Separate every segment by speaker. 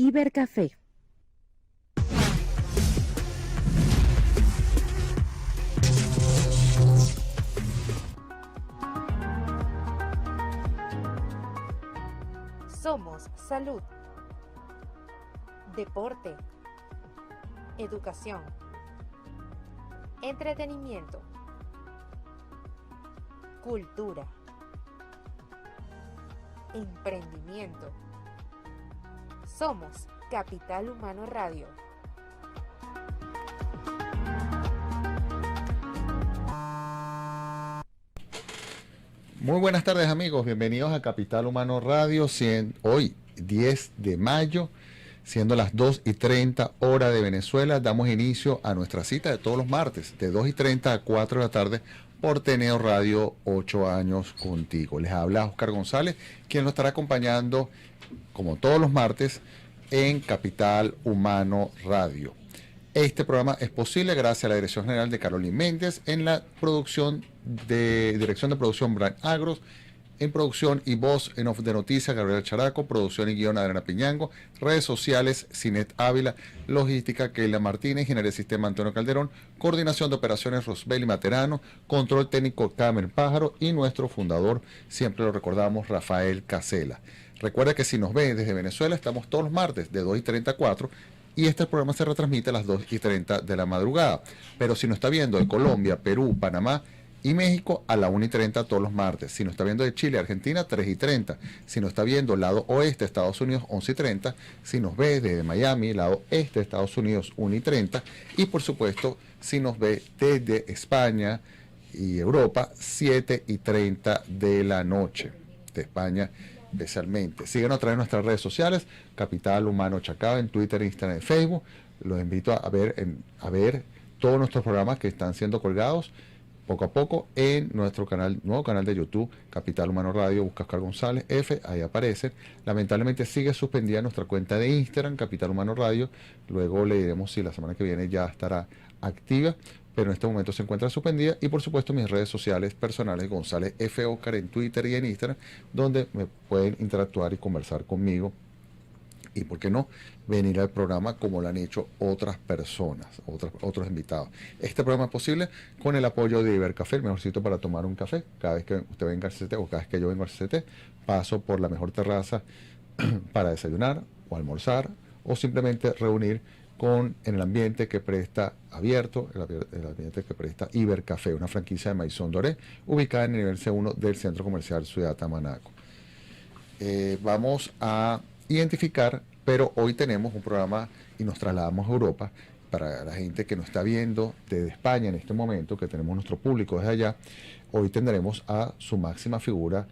Speaker 1: Ibercafé.
Speaker 2: Somos salud, deporte, educación, entretenimiento, cultura, emprendimiento. Somos Capital Humano Radio.
Speaker 3: Muy buenas tardes, amigos, bienvenidos a Capital Humano Radio, hoy 10 de mayo, siendo las 2:30 hora de Venezuela. Damos inicio a nuestra cita de todos los martes, de 2:30 a 4 de la tarde, por Teneo Radio, 8 años contigo. Les habla Oscar González, quien nos estará acompañando, como todos los martes, en Capital Humano Radio. Este programa es posible gracias a la Dirección General de Carolyn Méndez, en la Dirección de Producción Brian Agros, en producción y voz en off de noticias Gabriel Characo, producción y guión Adriana Piñango, redes sociales Cinet Ávila, logística Keila Martínez, ingeniería de sistema Antonio Calderón, coordinación de operaciones Rosbeli Materano, control técnico Camer Pájaro y nuestro fundador, siempre lo recordamos, Rafael Casela. Recuerda que si nos ve desde Venezuela, estamos todos los martes de 2:30 a 4, y este programa se retransmite a las 2:30 de la madrugada. Pero si nos está viendo de Colombia, Perú, Panamá y México, a la 1:30 todos los martes. Si nos está viendo de Chile, Argentina, 3:30. Si nos está viendo lado oeste, Estados Unidos, 11:30. Si nos ve desde Miami, lado este, Estados Unidos, 1:30. Y por supuesto, si nos ve desde España y Europa, 7:30 de la noche. De España especialmente. Síganos a través de nuestras redes sociales, Capital Humano Chacao, en Twitter, Instagram y Facebook. Los invito a ver todos nuestros programas que están siendo colgados poco a poco en nuestro nuevo canal de YouTube, Capital Humano Radio. Busca Oscar González F, ahí aparece. Lamentablemente sigue suspendida nuestra cuenta de Instagram, Capital Humano Radio. Luego le diremos si la semana que viene ya estará activa, pero en este momento se encuentra suspendida. Y por supuesto mis redes sociales personales, González F. Oscar, en Twitter y en Instagram, donde me pueden interactuar y conversar conmigo. Y por qué no, venir al programa como lo han hecho otras personas, otros invitados. Este programa es posible con el apoyo de Ibercafé, el mejor sitio para tomar un café. Cada vez que usted venga al CCT o cada vez que yo vengo al CCT, paso por la mejor terraza para desayunar o almorzar o simplemente reunir en el ambiente que presta abierto, el ambiente que presta Ibercafé, una franquicia de Maison Doré, ubicada en el nivel C1 del Centro Comercial Ciudad Tamanaco. Vamos a identificar, pero hoy tenemos un programa y nos trasladamos a Europa. Para la gente que nos está viendo desde España en este momento, que tenemos nuestro público desde allá, hoy tendremos a su máxima figura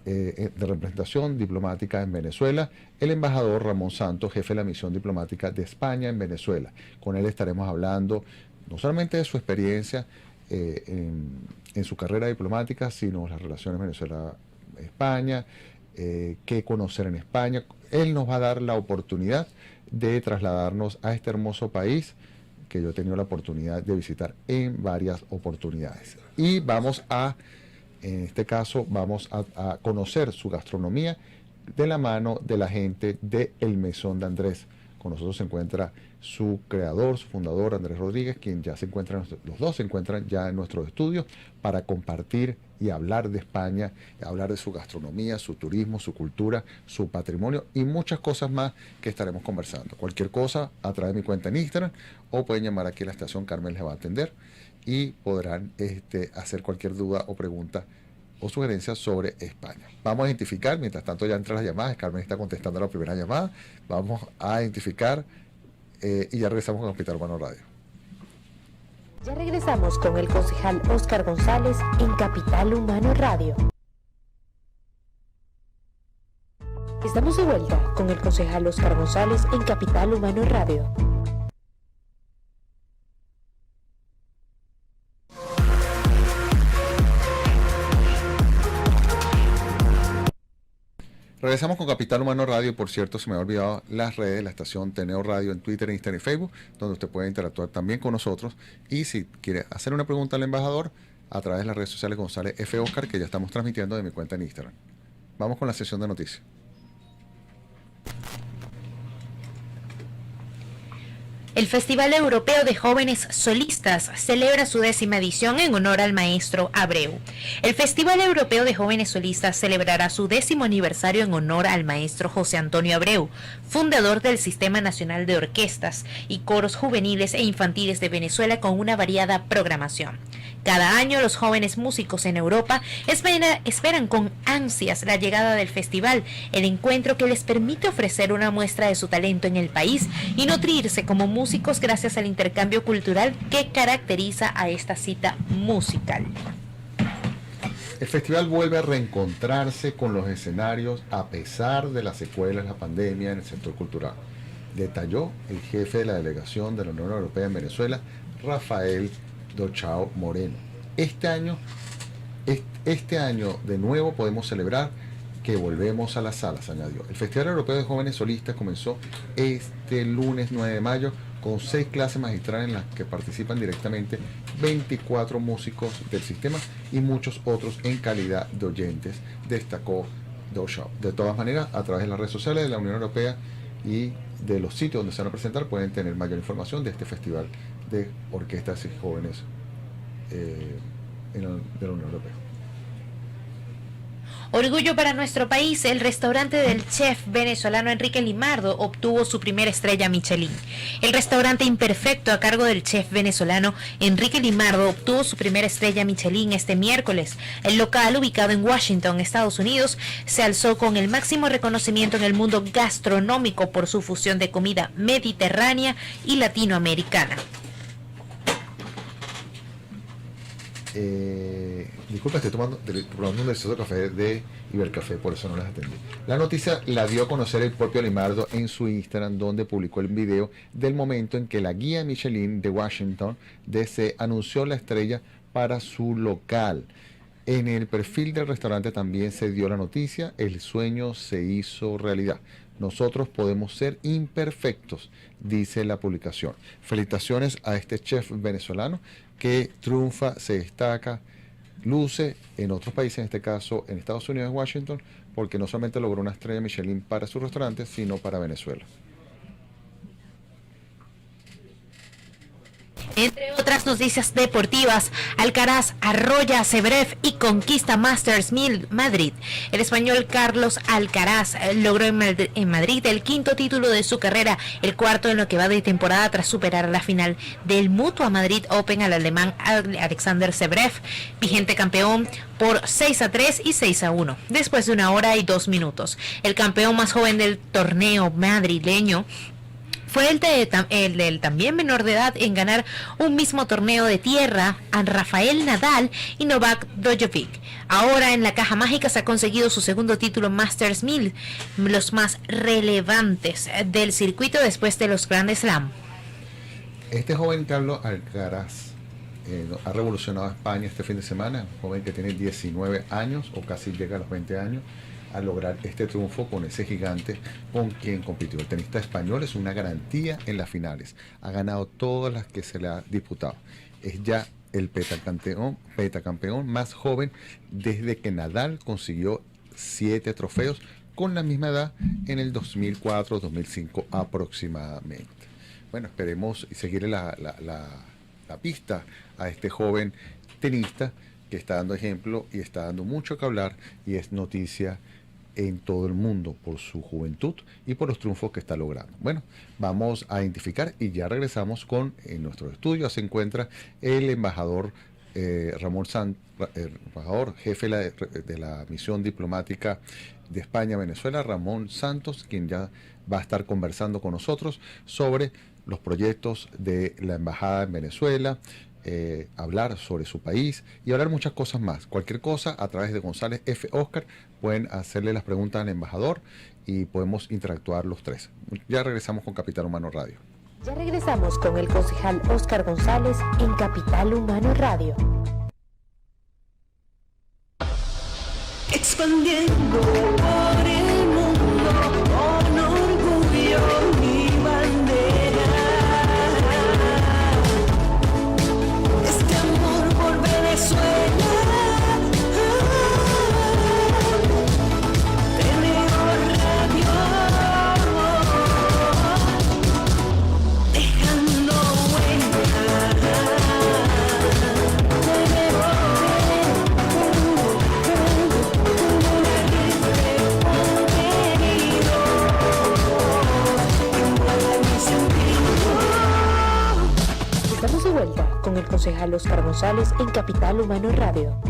Speaker 3: de representación diplomática en Venezuela, el embajador Ramón Santos, jefe de la misión diplomática de España en Venezuela. Con él estaremos hablando no solamente de su experiencia en su carrera diplomática, sino las relaciones Venezuela-España, qué conocer en España. Él nos va a dar la oportunidad de trasladarnos a este hermoso país que yo he tenido la oportunidad de visitar en varias oportunidades. Y en este caso, vamos a conocer su gastronomía de la mano de la gente de El Mesón de Andrés. Con nosotros se encuentra su creador, su fundador, Andrés Rodríguez, quien ya se encuentra, los dos se encuentran ya en nuestros estudios para compartir y hablar de España, hablar de su gastronomía, su turismo, su cultura, su patrimonio y muchas cosas más que estaremos conversando. Cualquier cosa a través de mi cuenta en Instagram o pueden llamar aquí a la estación, Carmen les va a atender y podrán hacer cualquier duda o pregunta o sugerencias sobre España. Vamos a identificar, mientras tanto ya entran las llamadas, Carmen está contestando la primera llamada, vamos a identificar y ya regresamos con Capital Humano Radio.
Speaker 1: Ya regresamos con el concejal Oscar González en Capital Humano Radio. Estamos de vuelta con el concejal Oscar González en Capital Humano Radio.
Speaker 3: Regresamos con Capital Humano Radio. Por cierto, se me ha olvidado las redes, la estación Teneo Radio en Twitter, Instagram y Facebook, donde usted puede interactuar también con nosotros. Y si quiere hacer una pregunta al embajador, a través de las redes sociales González F. Oscar, que ya estamos transmitiendo de mi cuenta en Instagram. Vamos con la sesión de noticias.
Speaker 4: El Festival Europeo de Jóvenes Solistas celebra su 10ª edición en honor al maestro Abreu. El Festival Europeo de Jóvenes Solistas celebrará su 10º aniversario en honor al maestro José Antonio Abreu, fundador del Sistema Nacional de Orquestas y Coros Juveniles e Infantiles de Venezuela, con una variada programación. Cada año los jóvenes músicos en Europa esperan con ansias la llegada del festival, el encuentro que les permite ofrecer una muestra de su talento en el país y nutrirse como músicos gracias al intercambio cultural que caracteriza a esta cita musical.
Speaker 3: El festival vuelve a reencontrarse con los escenarios a pesar de las secuelas de la pandemia en el sector cultural, detalló el jefe de la delegación de la Unión Europea en Venezuela, Rafael Dochao Moreno. Este año de nuevo podemos celebrar que volvemos a las salas, añadió. El Festival Europeo de Jóvenes Solistas comenzó este lunes 9 de mayo con 6 clases magistrales en las que participan directamente 24 músicos del sistema y muchos otros en calidad de oyentes, destacó Dochao. De todas maneras, a través de las redes sociales de la Unión Europea y de los sitios donde se van a presentar pueden tener mayor información de este festival de orquestas y jóvenes de la Unión Europea.
Speaker 4: Orgullo para nuestro país, el restaurante del chef venezolano Enrique Limardo obtuvo su primera estrella Michelin. El restaurante Imperfecto, a cargo del chef venezolano Enrique Limardo, obtuvo su primera estrella Michelin este miércoles. El local, ubicado en Washington, Estados Unidos, se alzó con el máximo reconocimiento en el mundo gastronómico por su fusión de comida mediterránea y latinoamericana.
Speaker 3: Disculpa, estoy tomando un delicioso café de Ibercafé, por eso no las atendí. La noticia la dio a conocer el propio Limardo en su Instagram, donde publicó el video del momento en que la guía Michelin de Washington DC anunció la estrella para su local. En el perfil del restaurante también se dio la noticia: el sueño se hizo realidad. Nosotros podemos ser imperfectos, dice la publicación. Felicitaciones a este chef venezolano que triunfa, se destaca, luce en otros países, en este caso en Estados Unidos, en Washington, porque no solamente logró una estrella Michelin para su restaurante, sino para Venezuela.
Speaker 4: Entre otras noticias deportivas, Alcaraz arrolla a Zverev y conquista Masters 1000 Madrid. El español Carlos Alcaraz logró en Madrid el 5º título de su carrera, el 4º en lo que va de temporada, tras superar la final del Mutua Madrid Open al alemán Alexander Zverev, vigente campeón, por 6-3 y 6-1, después de 1 hora y 2 minutos. El campeón más joven del torneo madrileño fue el del también menor de edad en ganar un mismo torneo de tierra a Rafael Nadal y Novak Djokovic. Ahora en la caja mágica se ha conseguido su segundo título Masters 1000, los más relevantes del circuito después de los Grand Slam.
Speaker 3: Este joven Carlos Alcaraz ha revolucionado a España este fin de semana, un joven que tiene 19 años o casi llega a los 20 años, a lograr este triunfo con ese gigante con quien compitió. El tenista español es una garantía en las finales. Ha ganado todas las que se le ha disputado. Es ya el pentacampeón más joven desde que Nadal consiguió 7 trofeos con la misma edad en el 2004-2005 aproximadamente. Bueno, esperemos y seguirle la pista a este joven tenista que está dando ejemplo y está dando mucho que hablar y es noticia en todo el mundo por su juventud y por los triunfos que está logrando. Bueno, vamos a identificar y ya regresamos con, en nuestro estudio se encuentra el embajador embajador jefe de la misión diplomática de España a Venezuela, Ramón Santos, quien ya va a estar conversando con nosotros sobre los proyectos de la embajada en Venezuela, hablar sobre su país y hablar muchas cosas más. Cualquier cosa a través de González F. Oscar pueden hacerle las preguntas al embajador y podemos interactuar los tres. Ya regresamos con Capital Humano Radio.
Speaker 1: Ya regresamos con el concejal Oscar González en Capital Humano Radio.
Speaker 5: Expandiendo por el mundo con orgullo mi bandera. Este amor por Venezuela. Tenemos radio. Dejando
Speaker 1: concejal Oscar González en Capital Humano Radio.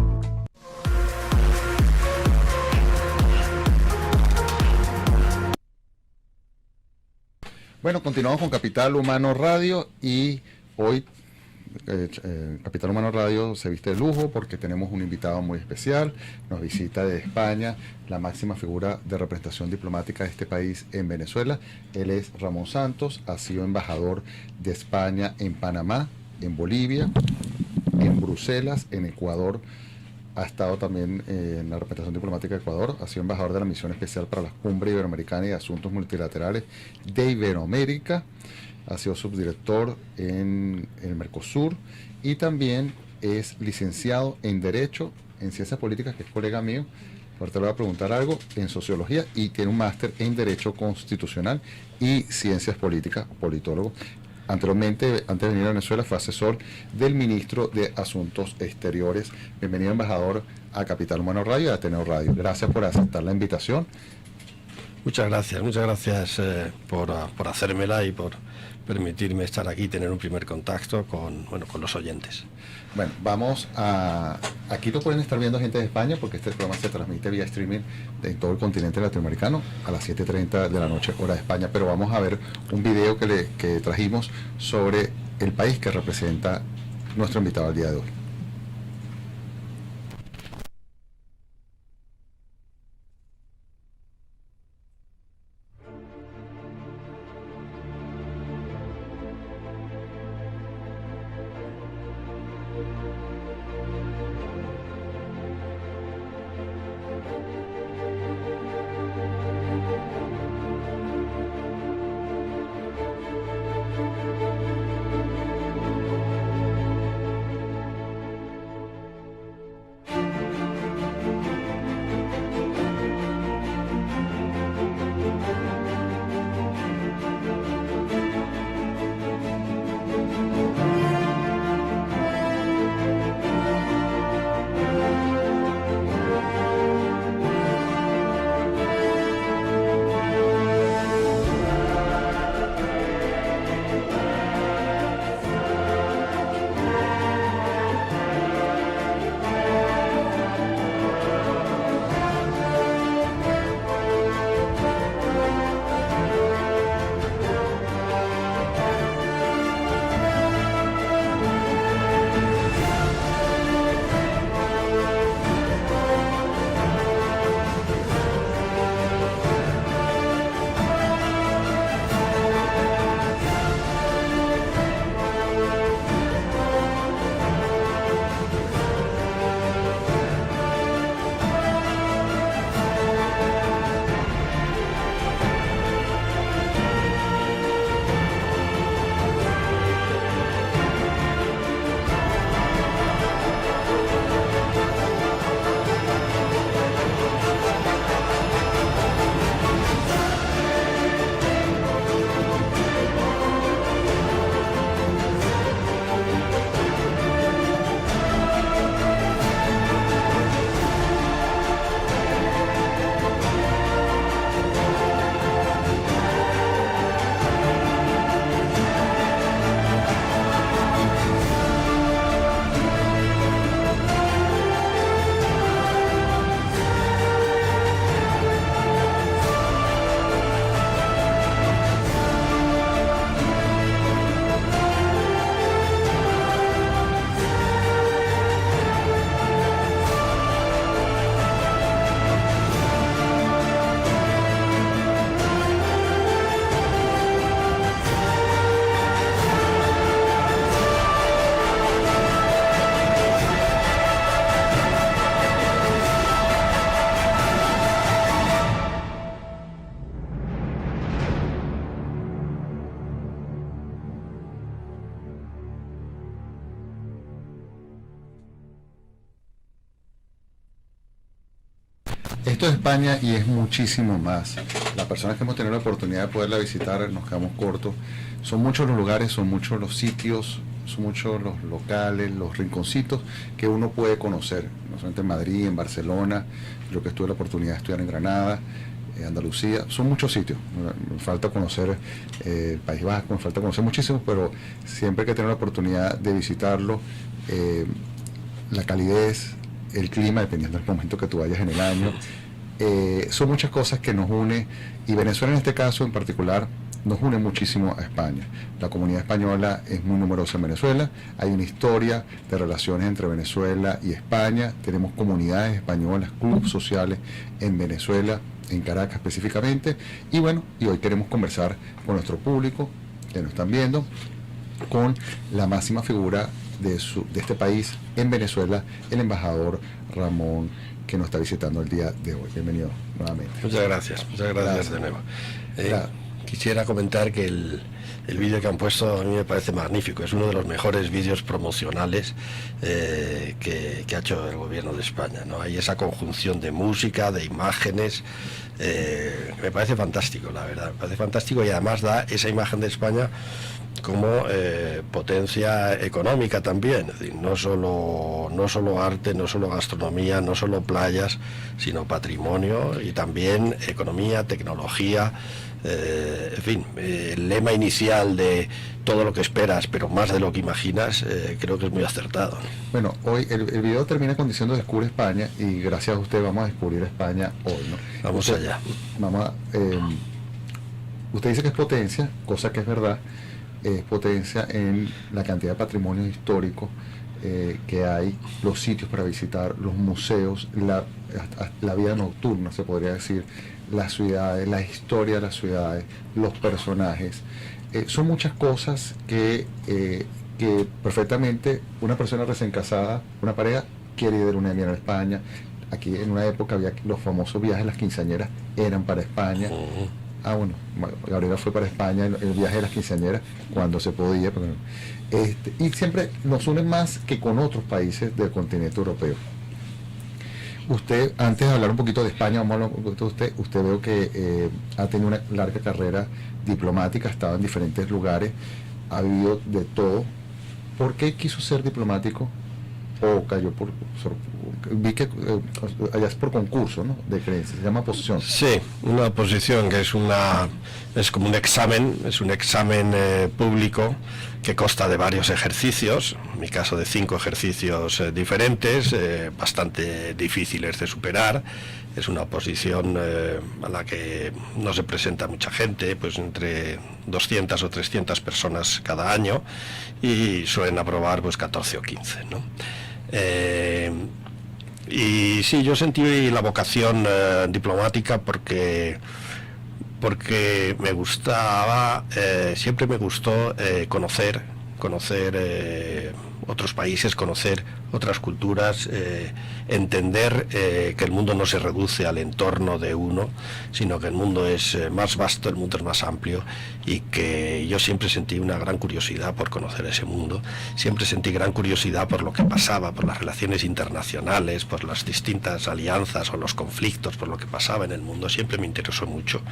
Speaker 3: Bueno, continuamos con Capital Humano Radio y hoy Capital Humano Radio se viste de lujo porque tenemos un invitado muy especial. Nos visita de España la máxima figura de representación diplomática de este país en Venezuela. Él es Ramón Santos, ha sido embajador de España en Panamá, en Bolivia, en Bruselas, en Ecuador. Ha estado también en la representación diplomática de Ecuador, ha sido embajador de la Misión Especial para la Cumbre Iberoamericana y de Asuntos Multilaterales de Iberoamérica, ha sido subdirector en el Mercosur y también es licenciado en Derecho, en Ciencias Políticas, que es colega mío, ahorita le voy a preguntar algo, en Sociología, y tiene un máster en Derecho Constitucional y Ciencias Políticas, politólogo. Anteriormente, antes de venir a Venezuela, fue asesor del ministro de Asuntos Exteriores. Bienvenido, embajador, a Capital Humano Radio y a Ateneo Radio. Gracias por aceptar la invitación.
Speaker 6: Muchas gracias por hacérmela y por permitirme estar aquí y tener un primer contacto con los oyentes.
Speaker 3: Bueno, vamos a... Aquí lo pueden estar viendo gente de España porque este programa se transmite vía streaming en todo el continente latinoamericano a las 7:30 de la noche, hora de España, pero vamos a ver un video que trajimos sobre el país que representa nuestro invitado al día de hoy. Esto es España y es muchísimo más. Las personas que hemos tenido la oportunidad de poderla visitar nos quedamos cortos. Son muchos los lugares, son muchos los sitios, son muchos los locales, los rinconcitos que uno puede conocer. No solamente en Madrid, en Barcelona, yo que tuve la oportunidad de estudiar en Granada, Andalucía, son muchos sitios. Me falta conocer el País Vasco, me falta conocer muchísimos, pero siempre que tengo la oportunidad de visitarlo la calidez, el clima, dependiendo del momento que tú vayas en el año. Son muchas cosas que nos une, y Venezuela en este caso en particular nos une muchísimo a España. La comunidad española es muy numerosa en Venezuela, hay una historia de relaciones entre Venezuela y España, tenemos comunidades españolas, clubes sociales en Venezuela, en Caracas específicamente, y bueno, y hoy queremos conversar con nuestro público que nos están viendo, con la máxima figura de este país en Venezuela, el embajador Ramón, que nos está visitando el día de hoy. Bienvenido nuevamente.
Speaker 6: Muchas gracias de nuevo. Quisiera comentar que el vídeo que han puesto a mí me parece magnífico, es uno de los mejores vídeos promocionales que ha hecho el gobierno de España, ¿no? Hay esa conjunción de música, de imágenes, me parece fantástico, la verdad, me parece fantástico, y además da esa imagen de España como potencia económica también, es decir, no solo arte, no solo gastronomía, no solo playas, sino patrimonio y también economía, tecnología, en fin, el lema inicial de todo lo que esperas, pero más de lo que imaginas, creo que es muy acertado.
Speaker 3: Bueno, hoy el video termina con diciendo Descubre España, y gracias a usted vamos a descubrir España hoy, ¿no?
Speaker 6: Vamos allá.
Speaker 3: Usted dice que es potencia, cosa que es verdad, es potencia en la cantidad de patrimonio histórico que hay, los sitios para visitar, los museos, la vida nocturna, se podría decir, las ciudades, la historia de las ciudades, los personajes. Son muchas cosas que perfectamente una persona recién casada, una pareja, quiere ir de luna de miel a España. Aquí en una época había los famosos viajes, las quinceañeras eran para España. Bueno, Gabriela fue para España, el viaje de las quinceañeras, cuando se podía, y siempre nos unen más que con otros países del continente europeo. Usted, antes de hablar un poquito de España, vamos a hablar un poquito de usted veo que ha tenido una larga carrera diplomática, ha estado en diferentes lugares, ha vivido de todo. ¿Por qué quiso ser diplomático? ¿O cayó vi que allá es por concurso, ¿no?, de creencias, se llama posición?
Speaker 6: Sí, una posición que es como un examen, es un examen público que consta de varios ejercicios, en mi caso de 5 ejercicios diferentes, bastante difíciles de superar. Es una oposición a la que no se presenta mucha gente, pues entre 200 o 300 personas cada año, y suelen aprobar pues 14 o 15, ¿no? Y sí, yo sentí la vocación diplomática porque me gustaba, siempre me gustó conocer otros países, conocer otras culturas, entender que el mundo no se reduce al entorno de uno, sino que el mundo es más vasto, el mundo es más amplio, y que yo siempre sentí una gran curiosidad por conocer ese mundo, siempre sentí gran curiosidad por lo que pasaba, por las relaciones internacionales, por las distintas alianzas o los conflictos, por lo que pasaba en el mundo, siempre me interesó mucho.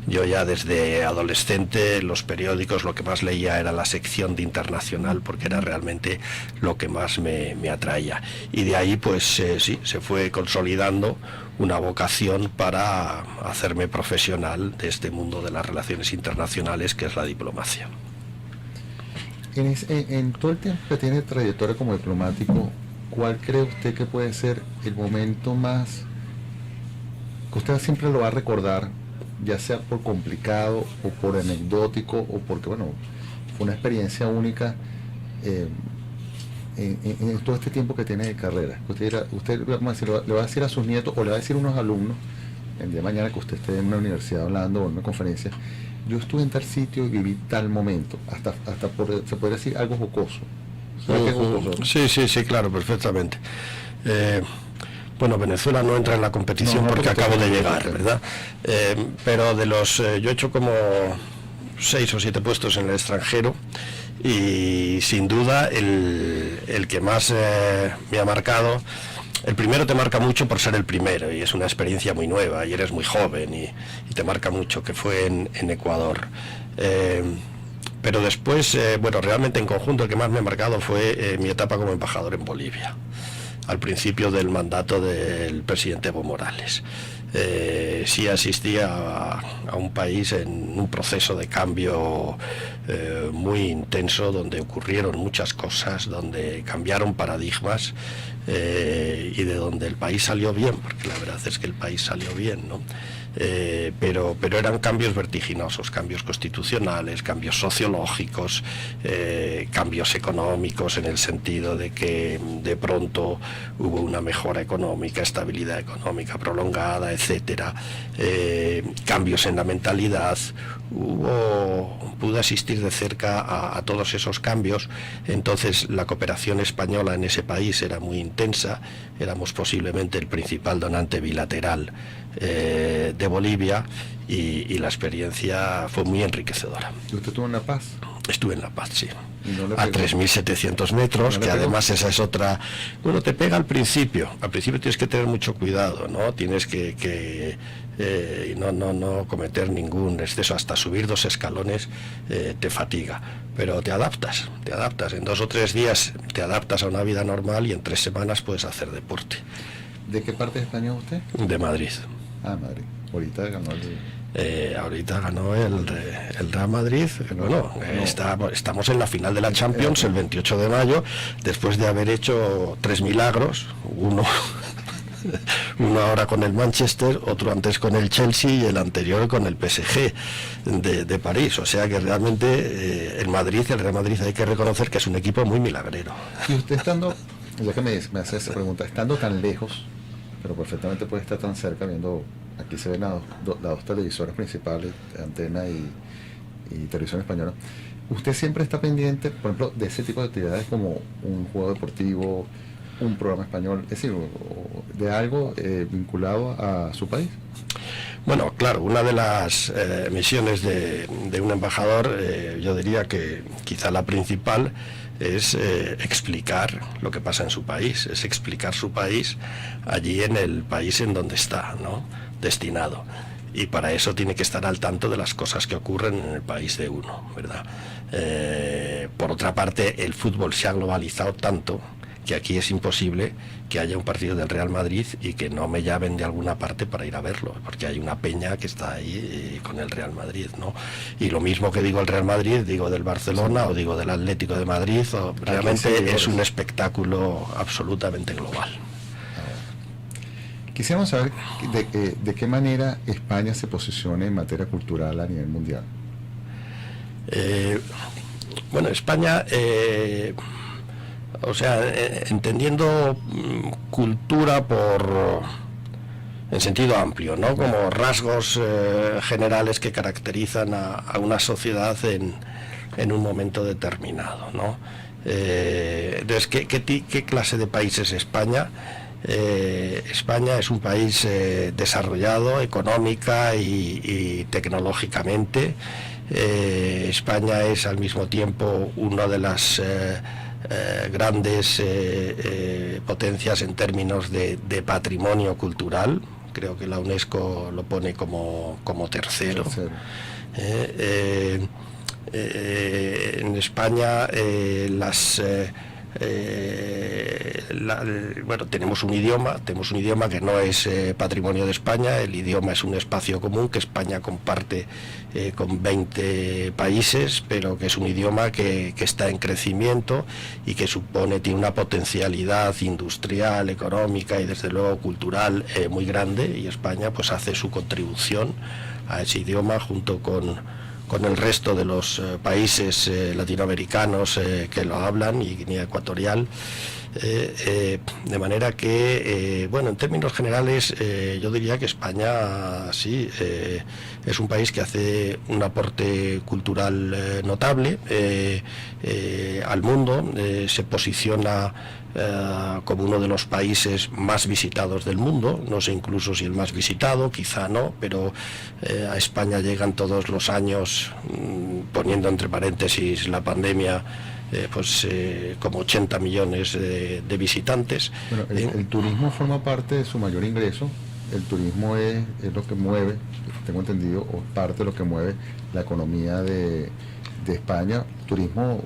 Speaker 6: Yo ya desde adolescente, los periódicos, lo que más leía era la sección de internacional, porque era realmente lo que más me atraía, y de ahí pues sí, se fue consolidando una vocación para hacerme profesional de este mundo de las relaciones internacionales, que es la diplomacia.
Speaker 3: En todo el tiempo que tiene trayectoria como diplomático, ¿cuál cree usted que puede ser el momento más que usted siempre lo va a recordar, ya sea por complicado o por anecdótico, o porque, bueno, fue una experiencia única en todo este tiempo que tiene de carrera? Usted le va a decir a sus nietos, o le va a decir a unos alumnos, el día de mañana que usted esté en una universidad hablando o en una conferencia, yo estuve en tal sitio y viví tal momento, hasta se podría decir algo jocoso. ¿Sabe qué es jocoso?
Speaker 6: Sí, claro, perfectamente. Bueno, Venezuela no entra en la competición porque acabo de llegar, ¿verdad? Pero de los, yo he hecho como 6 o 7 puestos en el extranjero, y sin duda el que más me ha marcado, el primero te marca mucho por ser el primero, y es una experiencia muy nueva, y eres muy joven, y te marca mucho, que fue en Ecuador. Pero después, bueno, realmente en conjunto el que más me ha marcado fue mi etapa como embajador en Bolivia, al principio del mandato del presidente Evo Morales. sí asistía a un país en un proceso de cambio muy intenso, donde ocurrieron muchas cosas, donde cambiaron paradigmas, y de donde el país salió bien, porque la verdad es que el país salió bien, ¿no? Pero eran cambios vertiginosos, cambios constitucionales, cambios sociológicos, cambios económicos, en el sentido de que de pronto hubo una mejora económica, estabilidad económica prolongada, etcétera, cambios en la mentalidad. Pude asistir de cerca a todos esos cambios. Entonces la cooperación española en ese país era muy intensa. Éramos posiblemente el principal donante bilateral de Bolivia, y la experiencia fue muy enriquecedora.
Speaker 3: ¿Y usted estuvo en La Paz?
Speaker 6: Estuve en La Paz, sí.
Speaker 3: ¿Y no le
Speaker 6: A
Speaker 3: pegó?
Speaker 6: 3.700 metros,
Speaker 3: ¿No le
Speaker 6: que
Speaker 3: pegó?
Speaker 6: además esa es otra... Bueno, te pega al principio. Al principio tienes que tener mucho cuidado, ¿no? Tienes que no cometer ningún exceso. Hasta subir 2 escalones te fatiga. Pero te adaptas. En 2 o 3 días te adaptas a una vida normal, y en 3 semanas puedes hacer deporte.
Speaker 3: ¿De qué parte de España es usted?
Speaker 6: De Madrid.
Speaker 3: Ah, Madrid. Ahorita ganó el...
Speaker 6: Ahorita ganó el Real Madrid. Bueno, estamos en la final de la Champions el 28 de mayo, después de haber hecho 3 milagros, uno ahora con el Manchester, otro antes con el Chelsea y el anterior con el PSG de París. O sea que realmente el Real Madrid hay que reconocer que es un equipo muy milagrero.
Speaker 3: Y usted estando, ya que me hace esa pregunta, estando tan lejos, pero perfectamente puede estar tan cerca, viendo, aquí se ven las dos televisoras principales, Antena y Televisión Española, ¿usted siempre está pendiente, por ejemplo, de ese tipo de actividades como un juego deportivo, un programa español, es decir, de algo vinculado a su país?
Speaker 6: Bueno, claro, una de las misiones de un embajador, yo diría que quizá la principal, es explicar lo que pasa en su país, es explicar su país allí en el país en donde está, ¿no?, destinado. Y para eso tiene que estar al tanto de las cosas que ocurren en el país de uno, ¿verdad? Por otra parte, el fútbol se ha globalizado tanto que aquí es imposible que haya un partido del Real Madrid y que no me llamen de alguna parte para ir a verlo, porque hay una peña que está ahí con el Real Madrid, ¿no? Y lo mismo que digo el Real Madrid, digo del Barcelona, o digo del Atlético de Madrid, o realmente es un espectáculo absolutamente global.
Speaker 3: Quisiéramos saber de qué manera España se posiciona en materia cultural a nivel mundial.
Speaker 6: Bueno, España... entendiendo cultura en sentido amplio, ¿no?, como rasgos generales que caracterizan a una sociedad en un momento determinado, ¿no? Entonces, ¿qué clase de país es España? España es un país desarrollado económica y tecnológicamente. España es al mismo tiempo una de las grandes potencias en términos de patrimonio cultural. Creo que la UNESCO lo pone como tercero. En España tenemos un idioma que no es patrimonio de España. El idioma es un espacio común que España comparte con 20 países, pero que es un idioma que está en crecimiento y que tiene una potencialidad industrial, económica y desde luego cultural muy grande, y España pues hace su contribución a ese idioma junto con el resto de los países latinoamericanos que lo hablan, y Guinea Ecuatorial, de manera que, en términos generales, yo diría que España sí es un país que hace un aporte cultural notable al mundo, se posiciona como uno de los países más visitados del mundo. No sé incluso si el más visitado, quizá no, pero a España llegan todos los años, poniendo entre paréntesis la pandemia, como 80 millones de visitantes.
Speaker 3: Bueno, el turismo forma parte de su mayor ingreso. El turismo es lo que mueve, tengo entendido, o parte de lo que mueve la economía de España. Turismo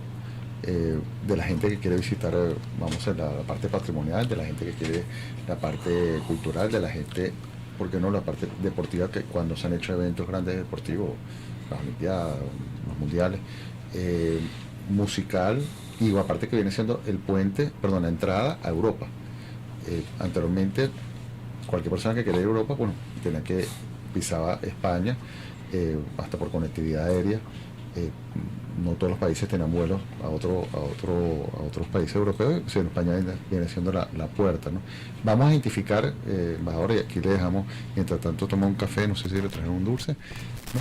Speaker 3: de la gente que quiere visitar, vamos a la parte patrimonial, de la gente que quiere la parte cultural, de la gente ¿por qué no la parte deportiva, que cuando se han hecho eventos grandes deportivos, las Olimpiadas, los Mundiales, musical, y aparte que viene siendo el puente, perdón, la entrada a Europa? Anteriormente, cualquier persona que quería ir a Europa, bueno, tenía que pisaba España, hasta por conectividad aérea. No todos los países tenían vuelos a otros países europeos, o sea, España viene siendo la puerta, ¿no? Vamos a identificar, embajador, y aquí le dejamos, mientras tanto toma un café, no sé si le trajeron un dulce, ¿no?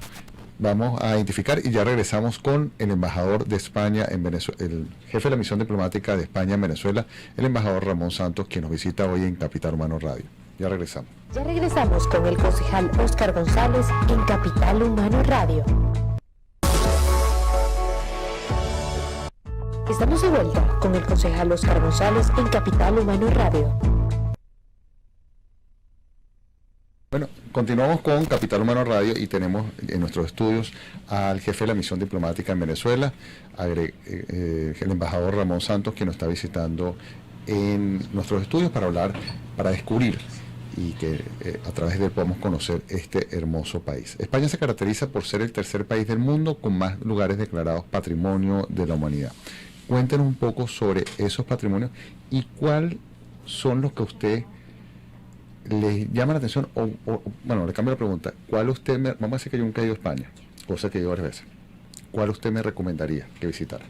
Speaker 3: Vamos a identificar y ya regresamos con el embajador de España en Venezuela, el jefe de la misión diplomática de España en Venezuela, el embajador Ramón Santos, quien nos visita hoy en Capital Humano Radio. Ya regresamos.
Speaker 1: Ya regresamos con el concejal Óscar González en Capital Humano Radio. Estamos de vuelta con el concejal Óscar González en Capital Humano Radio.
Speaker 3: Bueno, continuamos con Capital Humano Radio y tenemos en nuestros estudios al jefe de la misión diplomática en Venezuela, el embajador Ramón Santos, quien nos está visitando en nuestros estudios para descubrir y que a través de él podamos conocer este hermoso país. España se caracteriza por ser el tercer país del mundo con más lugares declarados Patrimonio de la Humanidad. Cuéntenos un poco sobre esos patrimonios y cuáles son los que a usted les llama la atención, bueno, le cambio la pregunta, vamos a decir que yo nunca he ido a España, cosa que he ido varias veces, ¿cuál usted me recomendaría que visitara?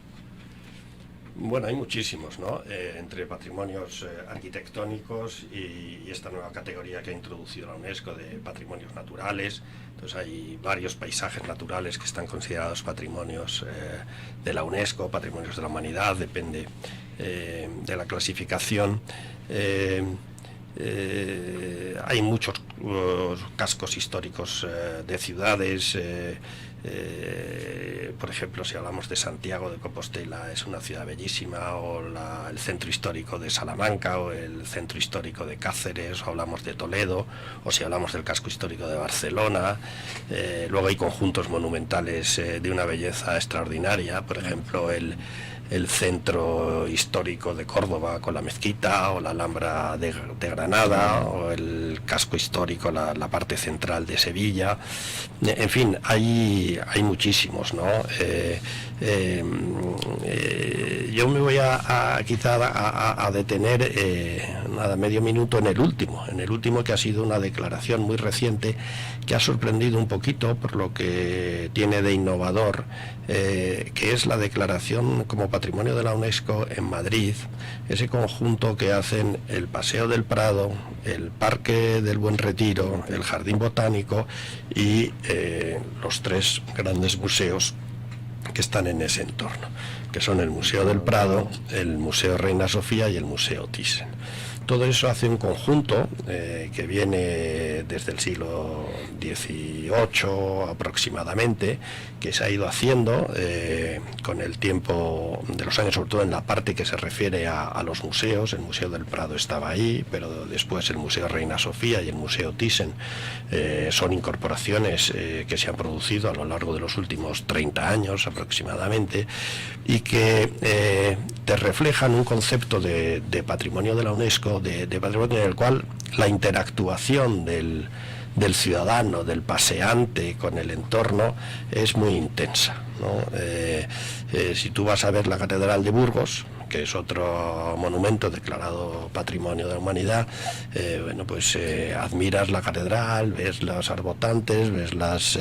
Speaker 6: Bueno, hay muchísimos, ¿no? Entre patrimonios arquitectónicos y esta nueva categoría que ha introducido la UNESCO de patrimonios naturales. Entonces hay varios paisajes naturales que están considerados patrimonios de la UNESCO, patrimonios de la humanidad, depende de la clasificación. Hay muchos cascos históricos de ciudades. Por ejemplo, si hablamos de Santiago de Compostela, es una ciudad bellísima, o el centro histórico de Salamanca, o el centro histórico de Cáceres, o hablamos de Toledo, o si hablamos del casco histórico de Barcelona. Luego hay conjuntos monumentales de una belleza extraordinaria, por ejemplo el centro histórico de Córdoba con la mezquita, o la Alhambra de Granada, o el casco histórico, la parte central de Sevilla. En fin, hay muchísimos, ¿no? Yo me voy quizá a detener medio minuto en el último, que ha sido una declaración muy reciente que ha sorprendido un poquito por lo que tiene de innovador, que es la declaración como Patrimonio de la UNESCO en Madrid, ese conjunto que hacen el Paseo del Prado, el Parque del Buen Retiro, el Jardín Botánico y los tres grandes museos que están en ese entorno, que son el Museo del Prado, el Museo Reina Sofía y el Museo Thyssen. Todo eso hace un conjunto que viene desde el siglo XVIII aproximadamente, que se ha ido haciendo con el tiempo de los años, sobre todo en la parte que se refiere a los museos. El Museo del Prado estaba ahí, pero después el Museo Reina Sofía y el Museo Thyssen son incorporaciones que se han producido a lo largo de los últimos 30 años aproximadamente, y que te reflejan un concepto de patrimonio de la UNESCO, de patrimonio en el cual la interactuación del ciudadano, del paseante con el entorno es muy intensa, ¿no? Si tú vas a ver la Catedral de Burgos, que es otro monumento declarado Patrimonio de la Humanidad, bueno, pues admiras la catedral, ves los arbotantes, ves las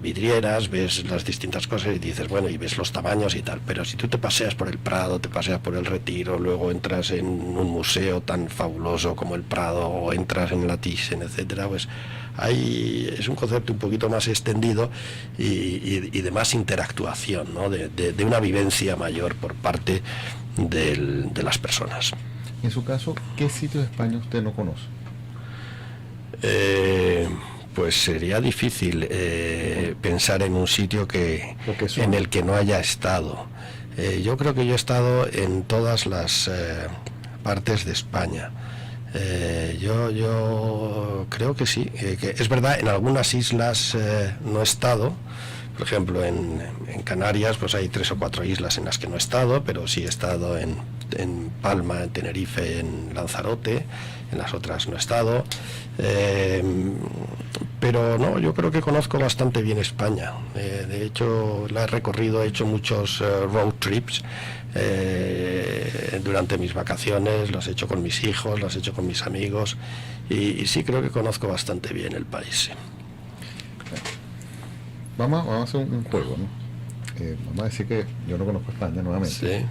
Speaker 6: vidrieras, ves las distintas cosas y dices, bueno, y ves los tamaños y tal. Pero si tú te paseas por el Prado, te paseas por el Retiro, luego entras en un museo tan fabuloso como el Prado, o entras en la Thyssen, etcétera, pues es un concepto un poquito más extendido y de más interactuación, ¿no? de una vivencia mayor por parte de las personas.
Speaker 3: En su caso, ¿qué sitio de España usted no conoce?
Speaker 6: Pues sería difícil pensar en un sitio en el que no haya estado. Yo creo que yo he estado en todas las partes de España. Yo creo que sí, que es verdad, en algunas islas no he estado. Por ejemplo, en Canarias pues hay 3 o 4 islas en las que no he estado, pero sí he estado en en Palma, en Tenerife, en Lanzarote. En las otras no he estado. Pero no, yo creo que conozco bastante bien España. De hecho, la he recorrido, he hecho muchos road trips durante mis vacaciones, los he hecho con mis hijos, los he hecho con mis amigos, y sí creo que conozco bastante bien el país. Sí.
Speaker 3: Vamos a hacer un juego, ¿no? Vamos a decir que yo no conozco España nuevamente.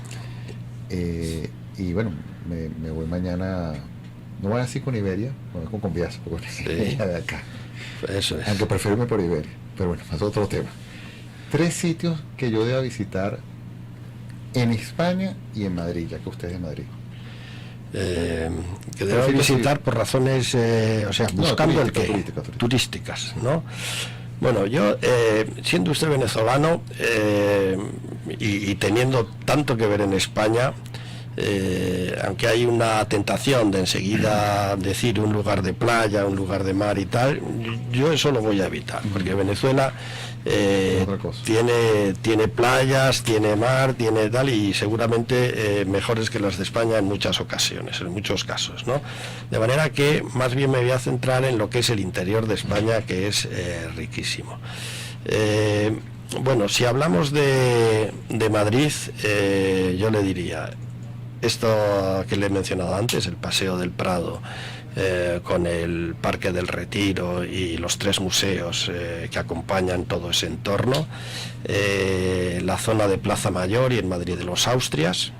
Speaker 6: Sí.
Speaker 3: Y bueno, me voy mañana, no voy a decir con Iberia, voy con Conviasa, porque
Speaker 6: Sí.
Speaker 3: de acá.
Speaker 6: Eso es.
Speaker 3: Aunque prefiero irme por Iberia, pero bueno, es otro tema. 3 sitios que yo deba visitar en España y en Madrid, ya que usted es de Madrid.
Speaker 6: Que debo visitar por razones, o sea, buscando el qué,
Speaker 3: turísticas.
Speaker 6: turísticas, ¿no? Bueno, yo, siendo usted venezolano y teniendo tanto que ver en España, aunque hay una tentación de enseguida decir un lugar de playa, un lugar de mar y tal, yo eso lo voy a evitar, porque Venezuela
Speaker 3: Otra cosa.
Speaker 6: tiene playas, tiene mar, tiene tal, y seguramente mejores que las de España en muchas ocasiones, en muchos casos, ¿no? De manera que más bien me voy a centrar en lo que es el interior de España, que es riquísimo. Bueno, si hablamos de Madrid, yo le diría esto que le he mencionado antes, el Paseo del Prado, con el Parque del Retiro y los 3 museos que acompañan todo ese entorno, la zona de Plaza Mayor y el Madrid de los Austrias.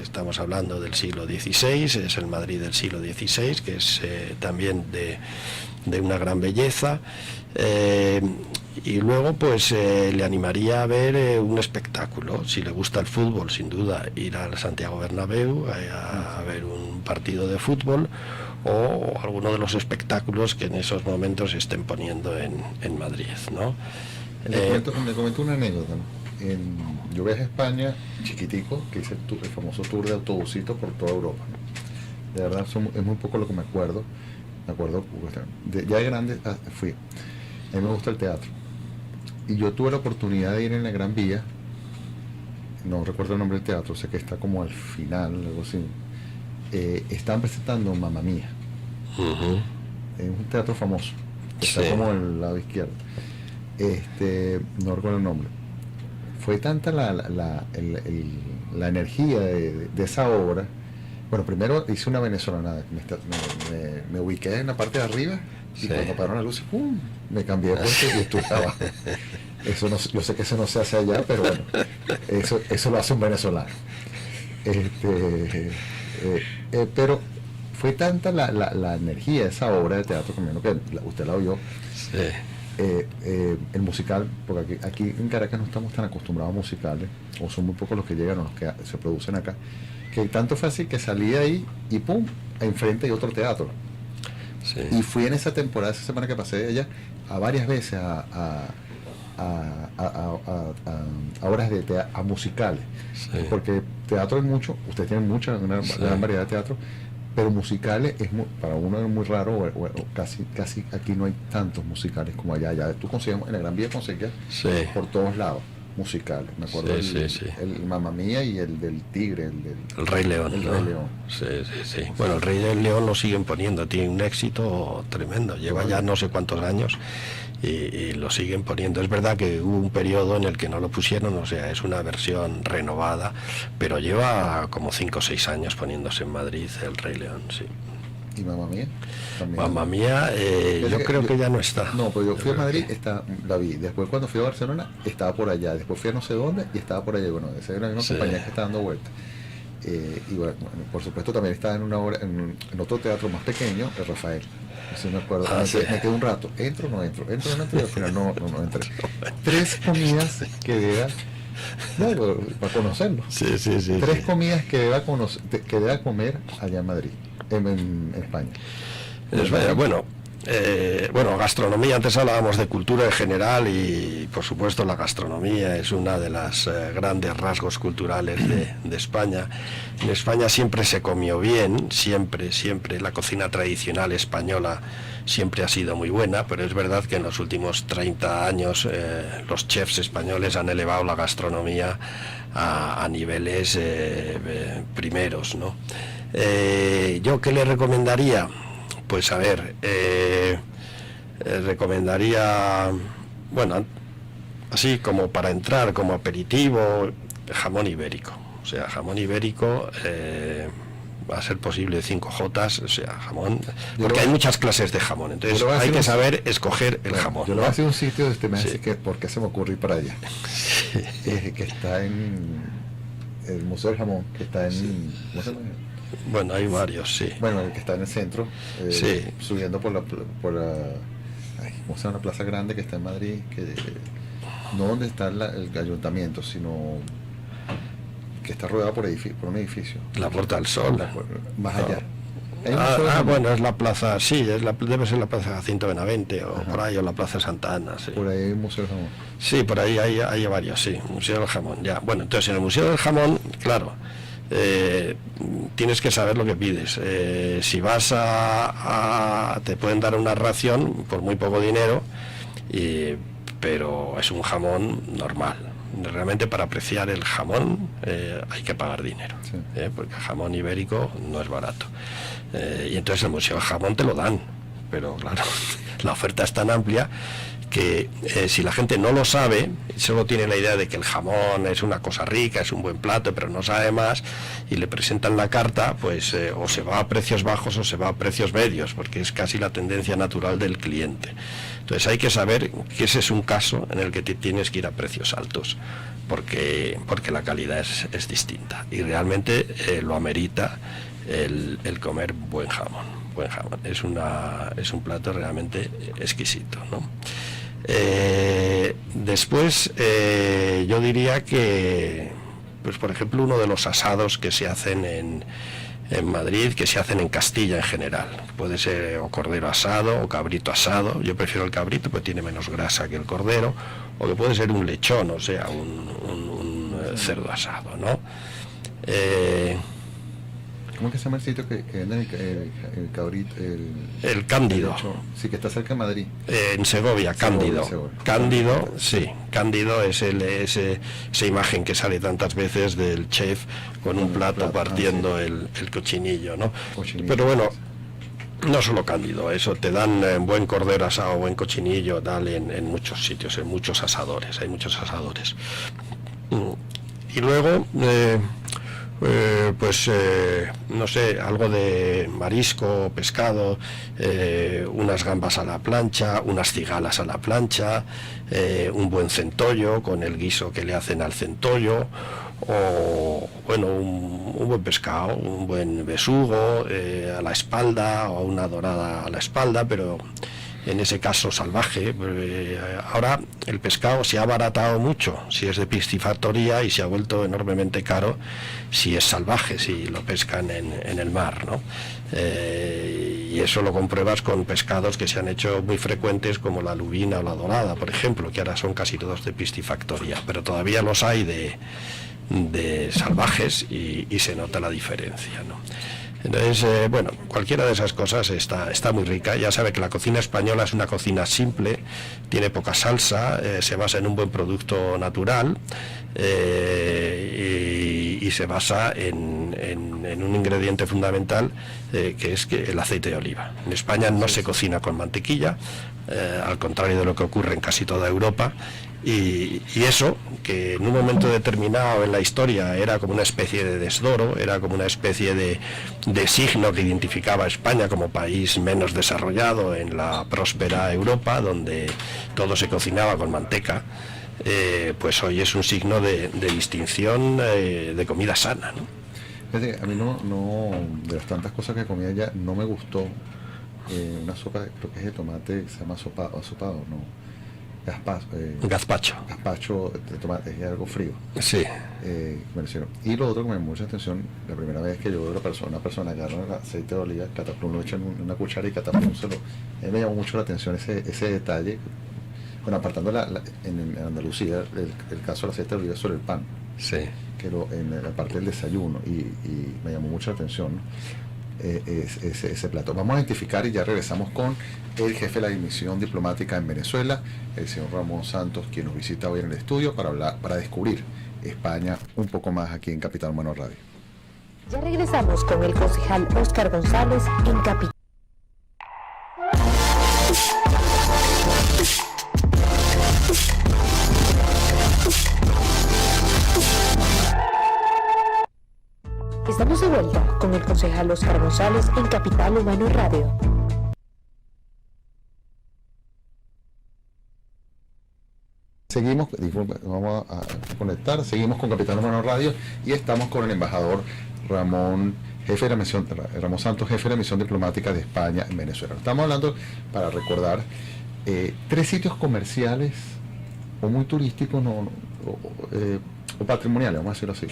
Speaker 6: Estamos hablando del siglo XVI, es el Madrid del siglo XVI, que es también de una gran belleza. Y luego pues le animaría a ver un espectáculo. Si le gusta el fútbol, sin duda ir al Santiago Bernabéu a ver un partido de fútbol, o alguno de los espectáculos que en esos momentos se estén poniendo en Madrid, ¿no?
Speaker 3: Le comento una anécdota, ¿no? Yo viajé a España chiquitico, que hice el famoso tour de autobusitos por toda Europa, ¿no? De verdad es muy poco lo que me acuerdo. Ya de grande fui. A mí me gusta el teatro. Y yo tuve la oportunidad de ir en la Gran Vía, no recuerdo el nombre del teatro, sé que está como al final, algo así. Estaban presentando Mamma Mía.
Speaker 6: Uh-huh.
Speaker 3: Es un teatro famoso, está
Speaker 6: Sí.
Speaker 3: como al lado izquierdo. No recuerdo el nombre. Fue tanta la energía de esa obra. Bueno, primero hice una venezolana, me ubiqué en la parte de arriba, y
Speaker 6: Sí.
Speaker 3: cuando pararon las luces, ¡pum!, me cambié de puesto y estuve abajo. Eso no, yo sé que eso no se hace allá, pero bueno, eso lo hace un venezolano. Pero fue tanta la energía de esa obra de teatro, que usted la oyó.
Speaker 6: Sí.
Speaker 3: El musical, porque aquí en Caracas no estamos tan acostumbrados a musicales, o son muy pocos los que llegan o los que se producen acá, que tanto fue así que salí de ahí y pum, enfrente hay otro teatro.
Speaker 6: Sí.
Speaker 3: Y fui en esa temporada, esa semana que pasé de allá, a varias veces a obras de teatro, a musicales.
Speaker 6: Sí.
Speaker 3: Porque teatro es mucho, ustedes tienen una
Speaker 6: Sí.
Speaker 3: gran variedad de teatro, pero musicales para uno es muy raro, o casi aquí no hay tantos musicales como allá. Allá tú consigues, en la Gran Vía conseguías
Speaker 6: Sí.
Speaker 3: por todos lados musicales. Me acuerdo
Speaker 6: Sí, sí.
Speaker 3: el Mamma Mía y el del Tigre,
Speaker 6: El Rey León.
Speaker 3: el
Speaker 6: ¿no?
Speaker 3: Rey León.
Speaker 6: Sí. Bueno, el Rey León lo siguen poniendo, tiene un éxito tremendo, lleva ya no sé cuántos años y lo siguen poniendo. Es verdad que hubo un periodo en el que no lo pusieron, o sea, es una versión renovada, pero lleva como 5 o 6 años poniéndose en Madrid el Rey León, sí.
Speaker 3: Y Mamma Mía también.
Speaker 6: Mamma Mía, yo creo que ya no está.
Speaker 3: No, pero yo fui a
Speaker 6: creo
Speaker 3: Madrid,
Speaker 6: que-
Speaker 3: la vi. Después cuando fui a Barcelona, estaba por allá. Después fui a no sé dónde y estaba por allá. Bueno, esa es la misma
Speaker 6: Sí.
Speaker 3: compañía que está dando vueltas. Y bueno, por supuesto también estaba en una obra, en otro teatro más pequeño, el Rafael. Así me acuerdo.
Speaker 6: Sí.
Speaker 3: Me quedé un rato. Entro o no entro y al final no entré. 3 comidas que deba, para conocerlo.
Speaker 6: Sí.
Speaker 3: 3 comidas que deba comer allá en Madrid, en España.
Speaker 6: Bueno, gastronomía, antes hablábamos de cultura en general y por supuesto la gastronomía es una de las grandes rasgos culturales de España. En España siempre se comió bien, siempre, la cocina tradicional española siempre ha sido muy buena, pero es verdad que en los últimos 30 años los chefs españoles han elevado la gastronomía a niveles primeros, ¿no? ¿Yo qué le recomendaría? Pues a ver, recomendaría, bueno, así como para entrar, como aperitivo, jamón ibérico. O sea, jamón ibérico, va a ser posible 5J, o sea, jamón, porque hay muchas clases de jamón, entonces hay que saber escoger el jamón.
Speaker 3: Yo
Speaker 6: ¿no?
Speaker 3: lo voy a hacer un sitio de este mes,
Speaker 6: Sí.
Speaker 3: así que ¿por qué se me ocurre ir para allá? Que está en el Museo del Jamón, que está en... ¿cómo se llama?
Speaker 6: Bueno, hay varios, sí.
Speaker 3: Bueno, el que está en el centro,
Speaker 6: Sí.
Speaker 3: subiendo por la ay, ¿cómo se llama? Una plaza grande que está en Madrid, que no donde está el ayuntamiento, sino que está rodeado por un edificio.
Speaker 6: La Puerta del Sol.
Speaker 3: Más
Speaker 6: No.
Speaker 3: allá. Hay un Museo del Jamón.
Speaker 6: Bueno, es la plaza, sí, debe ser la plaza Jacinto Benavente, o por ahí, o la plaza Santa Ana, sí.
Speaker 3: Por ahí hay un Museo del Jamón.
Speaker 6: Sí, por ahí hay varios, sí. Museo del Jamón, ya. Bueno, entonces en el Museo del Jamón, claro, tienes que saber lo que pides. Si vas te pueden dar una ración por muy poco dinero, pero es un jamón normal. Realmente para apreciar el jamón hay que pagar dinero,
Speaker 3: Sí.
Speaker 6: porque el jamón ibérico no es barato. Y entonces el Museo del Jamón te lo dan, pero claro, la oferta es tan amplia que si la gente no lo sabe, solo tiene la idea de que el jamón es una cosa rica, es un buen plato, pero no sabe más, y le presentan la carta, pues o se va a precios bajos o se va a precios medios, porque es casi la tendencia natural del cliente. Entonces hay que saber que ese es un caso en el que te tienes que ir a precios altos, porque la calidad es distinta, y realmente lo amerita el comer buen jamón. Buen jamón. Es un plato realmente exquisito, ¿no? Después yo diría que, pues por ejemplo, uno de los asados que se hacen en Madrid, que se hacen en Castilla en general, puede ser o cordero asado o cabrito asado. Yo prefiero el cabrito porque tiene menos grasa que el cordero, o que puede ser un lechón, o sea, un cerdo asado, ¿no?
Speaker 3: ¿Cómo que se llama el sitio que venden el cabrito?
Speaker 6: El Cándido.
Speaker 3: Sí, que está cerca de Madrid.
Speaker 6: En Segovia, Cándido.
Speaker 3: Segovia.
Speaker 6: Cándido, sí. Cándido es esa imagen que sale tantas veces del chef con un plato partiendo
Speaker 3: sí.
Speaker 6: el cochinillo, ¿no?
Speaker 3: Cochinillo.
Speaker 6: Pero bueno, no solo Cándido, eso te dan buen cordero asado, buen cochinillo, tal, en muchos sitios, en muchos asadores, hay muchos asadores. Y luego, no sé, algo de marisco, pescado, unas gambas a la plancha, unas cigalas a la plancha, un buen centollo con el guiso que le hacen al centollo, o bueno, un buen pescado, un buen besugo a la espalda, o una dorada a la espalda, pero en ese caso salvaje. Ahora el pescado se ha abaratado mucho si es de piscifactoría, y se ha vuelto enormemente caro si es salvaje, si lo pescan en el mar, ¿no? Y eso lo compruebas con pescados que se han hecho muy frecuentes, como la lubina o la dorada, por ejemplo, que ahora son casi todos de piscifactoría, pero todavía los hay de salvajes, y se nota la diferencia, ¿no? Entonces, bueno, cualquiera de esas cosas está muy rica. Ya sabe que la cocina española es una cocina simple, tiene poca salsa, se basa en un buen producto natural, y se basa en un ingrediente fundamental, que es el aceite de oliva. En España no se cocina con mantequilla, al contrario de lo que ocurre en casi toda Europa. Y eso, que en un momento determinado en la historia era como una especie de desdoro, era como una especie de signo que identificaba a España como país menos desarrollado en la próspera Europa, donde todo se cocinaba con manteca, pues hoy es un signo de distinción, de comida sana, ¿no?
Speaker 3: Fíjate, a mí no, de las tantas cosas que comí allá, no me gustó una sopa, creo que es de tomate, que se llama asopado, no. Gazpacho de tomate, es algo frío.
Speaker 6: Sí.
Speaker 3: Me hicieron. Y lo otro que me llamó mucha atención, la primera vez que yo veo una persona agarra el aceite de oliva, cataplum, lo echa en una cuchara y cataplum me llamó mucho la atención ese detalle. Bueno, apartando en Andalucía, el caso del aceite de oliva sobre el pan.
Speaker 6: Sí.
Speaker 3: Que en la parte del desayuno, y me llamó mucho la atención, ¿no? Ese plato. Vamos a identificar, y ya regresamos con el jefe de la dimisión diplomática en Venezuela, el señor Ramón Santos, quien nos visita hoy en el estudio para descubrir España un poco más aquí en Capital Humano Radio.
Speaker 1: Ya regresamos con el concejal Óscar González en Capital. Estamos de vuelta con el concejal Óscar González en Capital Humano Radio.
Speaker 3: Seguimos, vamos a conectar, seguimos con Capital Humano Radio y estamos con el embajador Ramón Santos, jefe de la misión diplomática de España en Venezuela. Estamos hablando, para recordar, 3 sitios comerciales o muy turísticos o patrimoniales, vamos a decirlo así,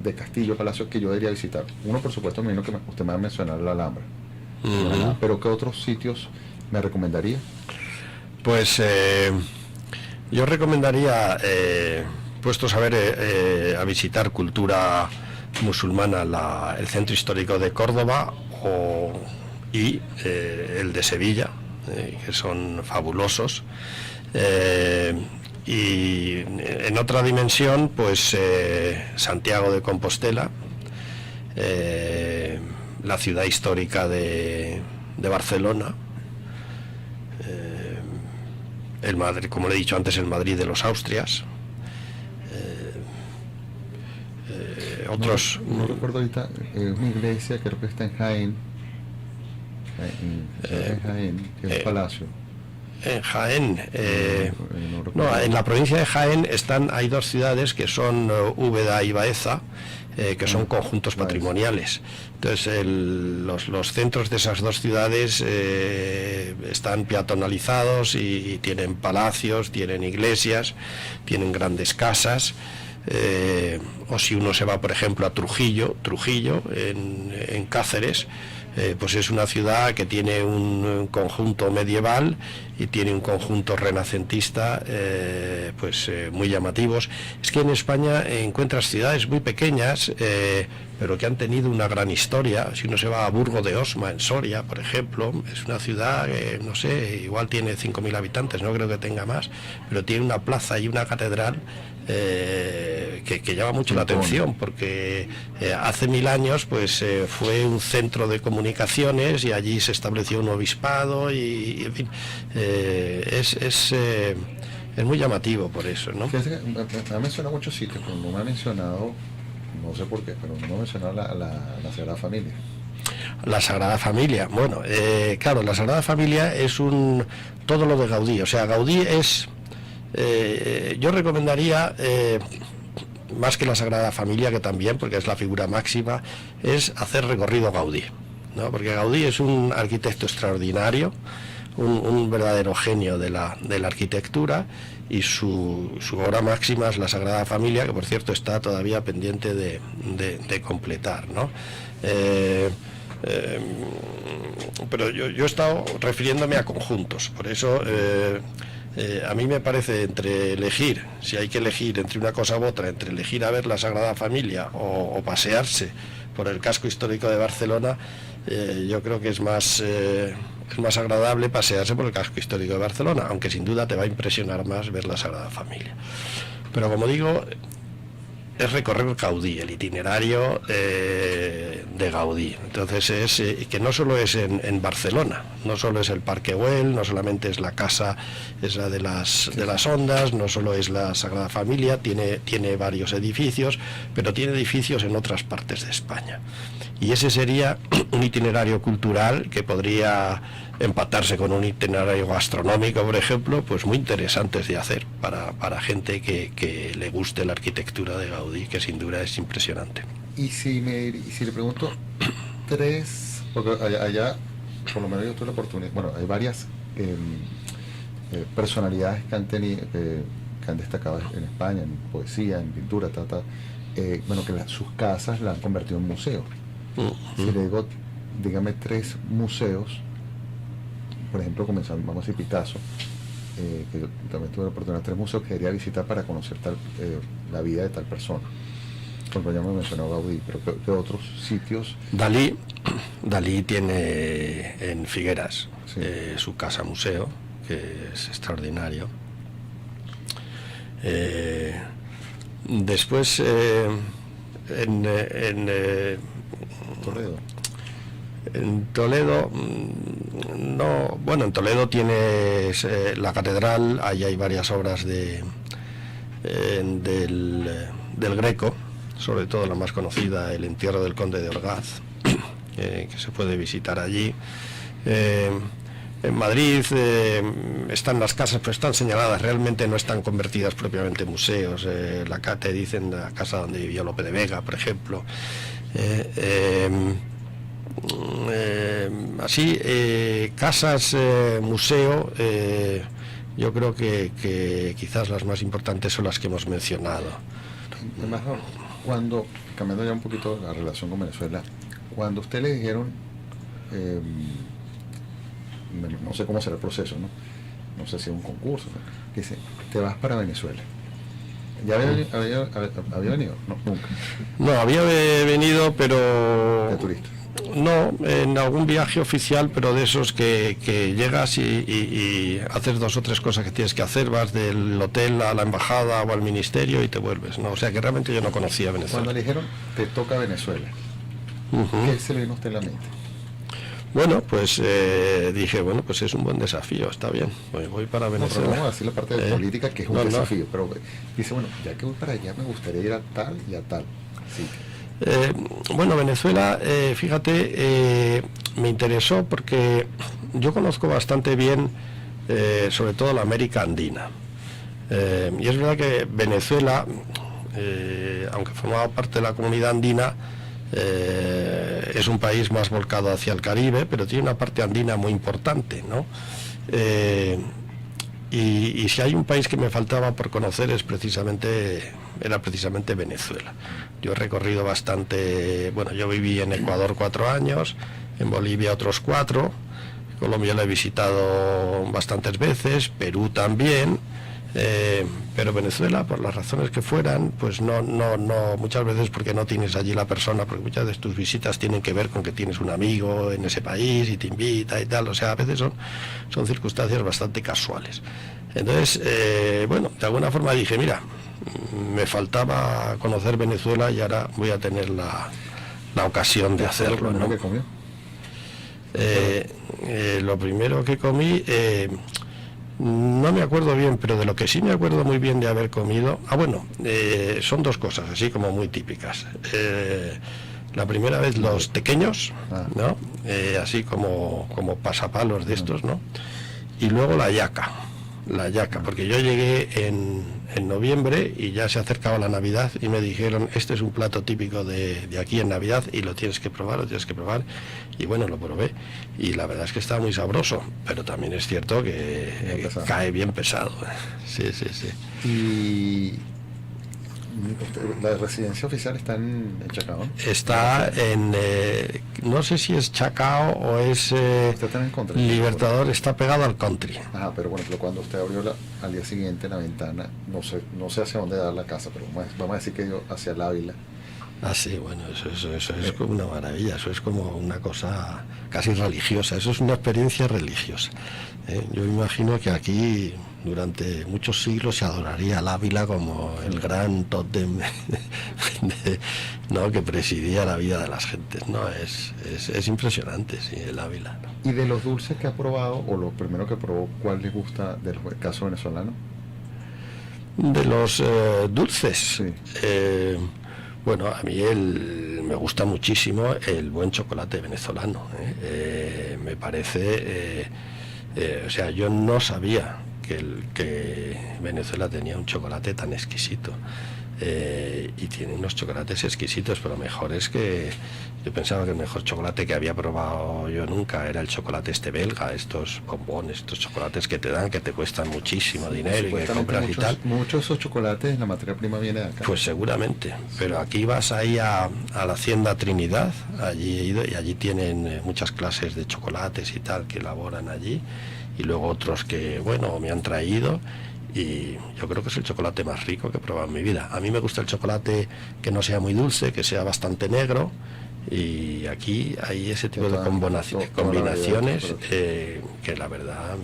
Speaker 3: de castillo, palacios que yo debería visitar. Uno, por supuesto, me imagino que usted me va a mencionar la Alhambra. Pero ¿qué otros sitios me recomendaría?
Speaker 6: Pues yo recomendaría, puestos a ver, a visitar cultura musulmana, el centro histórico de Córdoba y el de Sevilla, que son fabulosos. Y en otra dimensión, pues Santiago de Compostela, la ciudad histórica de Barcelona, el Madrid, como le he dicho antes, el Madrid de los Austrias, otros...
Speaker 3: No recuerdo ahorita, una iglesia, creo que está en Jaén, que es un palacio.
Speaker 6: En Jaén, en la provincia de Jaén hay 2 ciudades que son Úbeda y Baeza, que son conjuntos patrimoniales. Entonces los centros de esas 2 ciudades están peatonalizados y tienen palacios, tienen iglesias, tienen grandes casas. O si uno se va, por ejemplo, a Trujillo en Cáceres, pues es una ciudad que tiene un conjunto medieval y tiene un conjunto renacentista muy llamativos. Es que en España encuentras ciudades muy pequeñas, pero que han tenido una gran historia. Si uno se va a Burgo de Osma, en Soria, por ejemplo, es una ciudad que, no sé, igual tiene 5.000 habitantes, no creo que tenga más, pero tiene una plaza y una catedral que llama mucho la atención, porque hace 1000 años pues fue un centro de comunicaciones y allí se estableció un obispado y en fin, es muy llamativo por eso, ¿no?
Speaker 3: Me ha mencionado muchos sitios, pero no me ha mencionado, no sé por qué, pero no me ha mencionado la Sagrada Familia.
Speaker 6: La Sagrada Familia, bueno, claro, la Sagrada Familia es todo lo de Gaudí, o sea, Gaudí es... yo recomendaría, más que la Sagrada Familia, que también, porque es la figura máxima, es hacer recorrido Gaudí, ¿no? Porque Gaudí es un arquitecto extraordinario, un verdadero genio de la arquitectura, y su obra máxima es la Sagrada Familia, que por cierto está todavía pendiente de completar, ¿no? Pero yo he estado refiriéndome a conjuntos, por eso... a mí me parece, entre elegir, si hay que elegir entre una cosa u otra, entre elegir a ver la Sagrada Familia o pasearse por el casco histórico de Barcelona, yo creo que es más agradable pasearse por el casco histórico de Barcelona, aunque sin duda te va a impresionar más ver la Sagrada Familia. Pero como digo, es recorrer Gaudí, el itinerario de Gaudí. Entonces es que no solo es en Barcelona, no solo es el Parque Güell, no solamente es la casa esa de las ondas, no solo es la Sagrada Familia, tiene varios edificios, pero tiene edificios en otras partes de España. Y ese sería un itinerario cultural que podría empatarse con un itinerario gastronómico, por ejemplo, pues muy interesantes de hacer para gente que le guste la arquitectura de Gaudí, que sin duda es impresionante.
Speaker 3: Y si le pregunto 3, porque allá por lo menos yo tuve la oportunidad, bueno, hay varias personalidades que han tenido, que han destacado en España, en poesía, en pintura, bueno, que sus casas la han convertido en museos. Si le digo, dígame 3 museos, por ejemplo, comenzando, vamos a decir Picasso, que yo también tuve la oportunidad de 3 museos que quería visitar para conocer la vida de tal persona. Porque ya me mencionó Gaudí, pero ¿qué otros sitios?
Speaker 6: Dalí tiene en Figueras, sí, su casa museo, que es extraordinario. Después,
Speaker 3: Toledo.
Speaker 6: en Toledo, no, bueno, en Toledo tienes la catedral, ahí hay varias obras del Greco, sobre todo la más conocida, el entierro del conde de Orgaz, que se puede visitar allí. En Madrid están las casas, pero están señaladas, realmente no están convertidas propiamente en museos. La Cate dicen la casa donde vivió Lope de Vega, por ejemplo. Así, casas, museo, yo creo que quizás las más importantes son las que hemos mencionado.
Speaker 3: Embajador, cuando, cambiando ya un poquito la relación con Venezuela, cuando usted le dijeron, no sé cómo será el proceso, no sé si es un concurso, que dice, te vas para Venezuela. ¿Ya había venido? No, nunca.
Speaker 6: No, había venido, pero...
Speaker 3: De turista.
Speaker 6: No, en algún viaje oficial, pero de esos que llegas y haces 2 o 3 cosas que tienes que hacer, vas del hotel a la embajada o al ministerio y te vuelves, ¿no? O sea que realmente yo no conocía Venezuela.
Speaker 3: Cuando le dijeron, te toca Venezuela, ¿qué se le vino a usted en la mente?
Speaker 6: Bueno, pues dije, bueno, pues es un buen desafío, está bien, voy para Venezuela.
Speaker 3: No, vamos a decir la parte de política, que es un desafío, pero dice, bueno, ya que voy para allá me gustaría ir a tal y a tal. Sí.
Speaker 6: Bueno, Venezuela, fíjate, me interesó porque yo conozco bastante bien, sobre todo la América Andina. Y es verdad que Venezuela, aunque formaba parte de la comunidad andina, es un país más volcado hacia el Caribe, pero tiene una parte andina muy importante, ¿no? Y si hay un país que me faltaba por conocer era precisamente Venezuela. Yo he recorrido bastante, bueno, yo viví en Ecuador 4 años, en Bolivia otros 4, Colombia lo he visitado bastantes veces, Perú también, pero Venezuela, por las razones que fueran, pues no, muchas veces porque no tienes allí la persona, porque muchas de tus visitas tienen que ver con que tienes un amigo en ese país y te invita y tal, o sea, a veces son circunstancias bastante casuales. Entonces, bueno, de alguna forma dije, mira, me faltaba conocer Venezuela y ahora voy a tener la ocasión de hacerlo, ¿no?
Speaker 3: ¿Qué comió?
Speaker 6: Lo primero que comí, no me acuerdo bien, pero de lo que sí me acuerdo muy bien de haber comido, son 2 cosas, así como muy típicas. La primera vez los tequeños, ¿no? Así como pasapalos de estos, ¿no? Y luego la yaca, porque yo llegué en noviembre y ya se acercaba la Navidad y me dijeron, este es un plato típico de aquí en Navidad y lo tienes que probar, y bueno, lo probé y la verdad es que está muy sabroso, pero también es cierto que cae bien pesado. Sí.
Speaker 3: Y la residencia oficial está en Chacao, ¿no?
Speaker 6: Está en, no sé si es Chacao o es Libertador, está pegado al country.
Speaker 3: Ajá, pero bueno, cuando usted abrió al día siguiente la ventana, no sé hacia dónde dar la casa, pero vamos a decir que yo hacia el Ávila.
Speaker 6: Ah, sí, bueno, eso es como una maravilla, eso es como una cosa casi religiosa, eso es una experiencia religiosa. Yo imagino que aquí durante muchos siglos se adoraría al Ávila como el gran tótem ¿no? que presidía la vida de las gentes, ¿no? Es impresionante, sí, el Ávila, ¿no?
Speaker 3: ¿Y de los dulces que ha probado, o lo primero que probó, cuál le gusta del caso venezolano?
Speaker 6: De los dulces,
Speaker 3: sí.
Speaker 6: Bueno, a mí me gusta muchísimo el buen chocolate venezolano. Me parece, o sea, yo no sabía que Venezuela tenía un chocolate tan exquisito. Y tiene unos chocolates exquisitos, pero mejores que... Yo pensaba que el mejor chocolate que había probado yo nunca era el chocolate belga, estos bombones, estos chocolates que te dan, que te cuestan muchísimo dinero y que compras y tal.
Speaker 3: Muchos de esos chocolates, la materia prima viene de acá.
Speaker 6: Pues seguramente, pero aquí vas ahí a la Hacienda Trinidad, allí he ido y allí tienen muchas clases de chocolates y tal que elaboran allí, y luego otros que, bueno, me han traído. Y yo creo que es el chocolate más rico que he probado en mi vida. A mí me gusta el chocolate que no sea muy dulce, que sea bastante negro, y aquí hay ese tipo de combinaciones que la verdad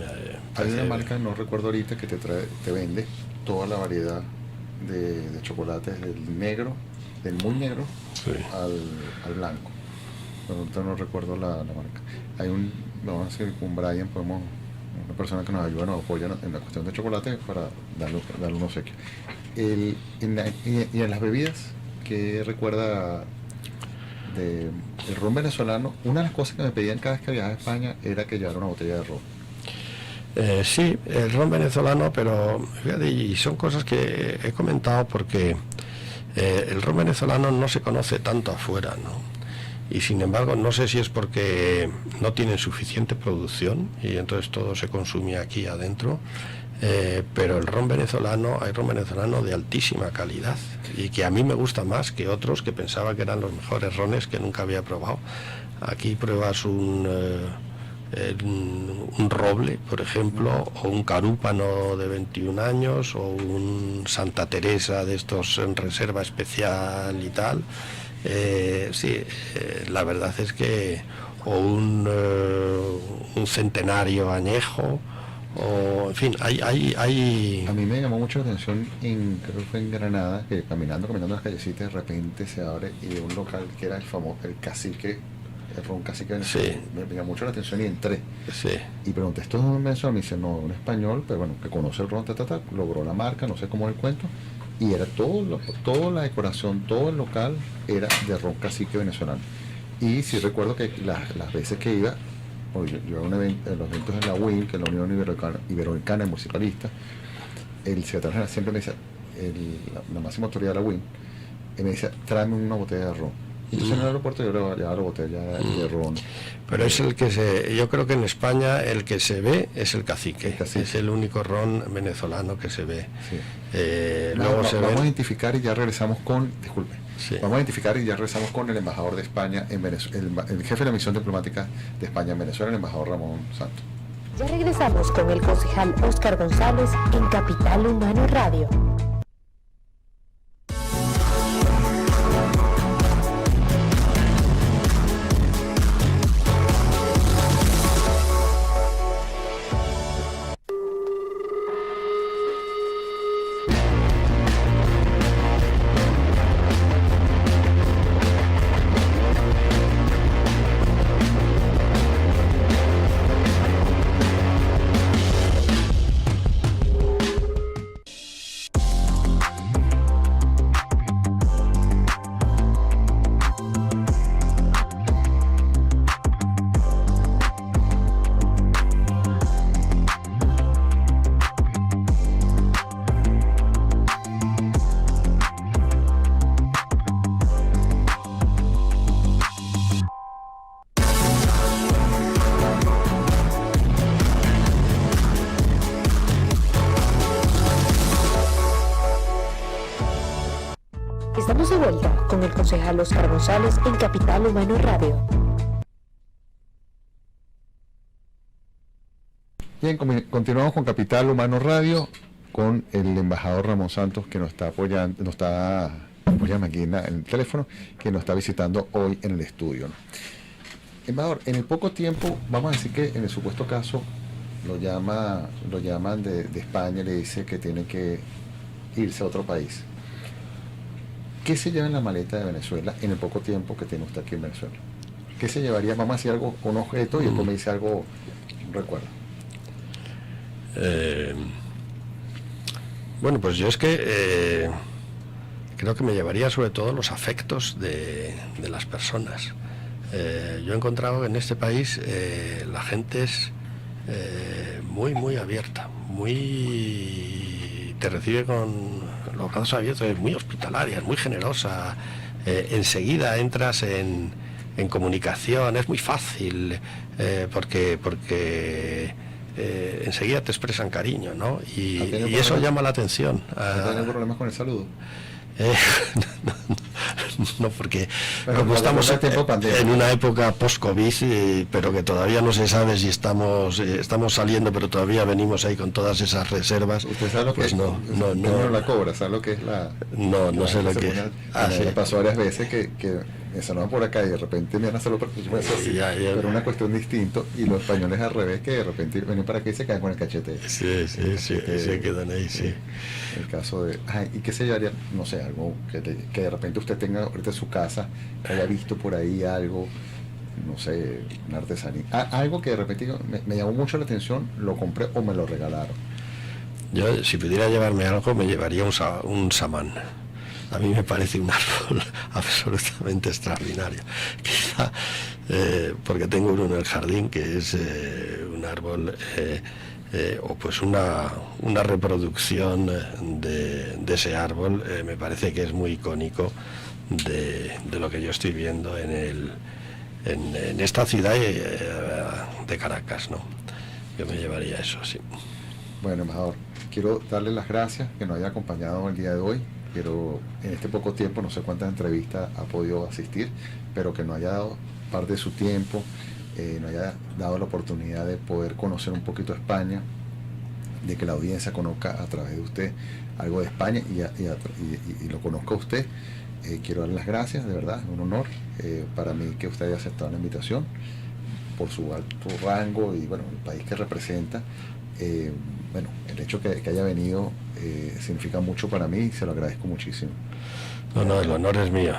Speaker 3: hay una marca, no recuerdo ahorita, que te vende toda la variedad de chocolates del negro, del muy negro,
Speaker 6: Sí.
Speaker 3: al blanco. Pero ahorita no recuerdo la marca. Hay vamos a decir, con Brian, una persona que nos ayuda, nos apoya en la cuestión de chocolate para darle un obsequio. Y en las bebidas, ¿qué recuerda del ron venezolano? Una de las cosas que me pedían cada vez que viajaba a España era que llevara una botella de ron.
Speaker 6: Sí, el ron venezolano, pero fíjate, y son cosas que he comentado porque el ron venezolano no se conoce tanto afuera, ¿no? Y sin embargo, no sé si es porque no tienen suficiente producción y entonces todo se consume aquí adentro, pero el ron venezolano, hay ron venezolano de altísima calidad y que a mí me gusta más que otros que pensaba que eran los mejores rones que nunca había probado. Aquí pruebas un roble, por ejemplo, o un carúpano de 21 años, o un Santa Teresa de estos en reserva especial y tal. La verdad es que o un centenario añejo, o en fin, hay
Speaker 3: A mí me llamó mucho la atención, creo que fue en Granada, que caminando las callecitas, de repente se abre y un local que era el famoso, el cacique, el ron cacique venezolano.
Speaker 6: Sí.
Speaker 3: Me llamó mucho la atención y entré.
Speaker 6: sí.
Speaker 3: Y pregunté, ¿esto es un venezolano? Me dice, no, un español, pero bueno, que conoce el ron, logró la marca, no sé cómo es el cuento. Y era toda la decoración, todo el local era de ron cacique venezolano. Y sí recuerdo que las veces que iba, yo en los eventos de la UIN, que es la Unión Iberoamericana de Municipalistas, el secretario general siempre me decía, la máxima autoridad de la UIN, y me decía, tráeme una botella de ron. Entonces en el aeropuerto yo le llevaba la botella de ron.
Speaker 6: Pero es el que yo creo que en España el que se ve es el cacique. Es el único ron venezolano que se ve.
Speaker 3: Sí.
Speaker 6: Luego
Speaker 3: vamos a identificar y ya regresamos con, disculpe,
Speaker 6: Sí.
Speaker 3: vamos a identificar y ya regresamos con el embajador de España en Venezuela, el jefe de la misión diplomática de España en Venezuela, el embajador Ramón Santos.
Speaker 1: Ya regresamos con el concejal Óscar González en Capital Humano Radio. Estamos de vuelta con el concejal Óscar González en Capital Humano Radio.
Speaker 3: Bien, continuamos con Capital Humano Radio, con el embajador Ramón Santos, que nos está apoyando, apóyame aquí en el teléfono, que nos está visitando hoy en el estudio, ¿no? Embajador, en el poco tiempo, vamos a decir que en el supuesto caso, lo llaman de España y le dice que tiene que irse a otro país. ¿Qué se lleva en la maleta de Venezuela en el poco tiempo que tiene usted aquí en Venezuela? ¿Qué se llevaría? Vamos a decir algo, un objeto, y después me dice algo, un recuerdo.
Speaker 6: Bueno, pues yo es que creo que me llevaría sobre todo los afectos de las personas. Yo he encontrado que en este país la gente es muy, muy abierta, te recibe con los brazos abiertos, es muy hospitalaria, es muy generosa. Enseguida entras en comunicación, es muy fácil, porque enseguida te expresan cariño, ¿no? Y eso llama la atención.
Speaker 3: ¿No tiene problemas con el saludo?
Speaker 6: No, porque
Speaker 3: Pero
Speaker 6: como estamos
Speaker 3: pandemia,
Speaker 6: en una época post-COVID, pero que todavía no se sabe si estamos saliendo, pero todavía venimos ahí con todas esas reservas.
Speaker 3: ¿Usted sabe lo que
Speaker 6: pues
Speaker 3: es?
Speaker 6: no
Speaker 3: la cobra, ¿sabe lo que es la?
Speaker 6: No sé lo que es.
Speaker 3: Me pasó varias veces que me saludan por acá y de repente me van a saludar porque yo me hacía así,
Speaker 6: Ya.
Speaker 3: pero una cuestión distinta, y los españoles al revés, que de repente vienen para acá y se caen con el cachete.
Speaker 6: Sí, se quedan ahí, sí.
Speaker 3: El caso de, ¿y qué se llevaría? No sé, algo que de repente usted tenga ahorita en su casa, haya visto por ahí algo, no sé, una artesanía, algo que de repente me llamó mucho la atención, lo compré o me lo regalaron.
Speaker 6: Yo, si pudiera llevarme algo, me llevaría un samán. A mí me parece un árbol absolutamente extraordinario. Quizá porque tengo uno en el jardín que es un árbol o pues una reproducción de ese árbol. Me parece que es muy icónico de lo que yo estoy viendo en esta ciudad de Caracas, ¿no? Yo me llevaría eso, sí.
Speaker 3: Bueno, embajador, quiero darle las gracias que nos haya acompañado el día de hoy. Quiero, en este poco tiempo, no sé cuántas entrevistas ha podido asistir, pero que nos haya dado parte de su tiempo, nos haya dado la oportunidad de poder conocer un poquito España, de que la audiencia conozca a través de usted algo de España y lo conozca usted. Quiero darle las gracias, de verdad, es un honor para mí que usted haya aceptado la invitación por su alto rango y bueno, el país que representa. Bueno, el hecho que haya venido significa mucho para mí y se lo agradezco muchísimo.
Speaker 6: No, el honor es mío,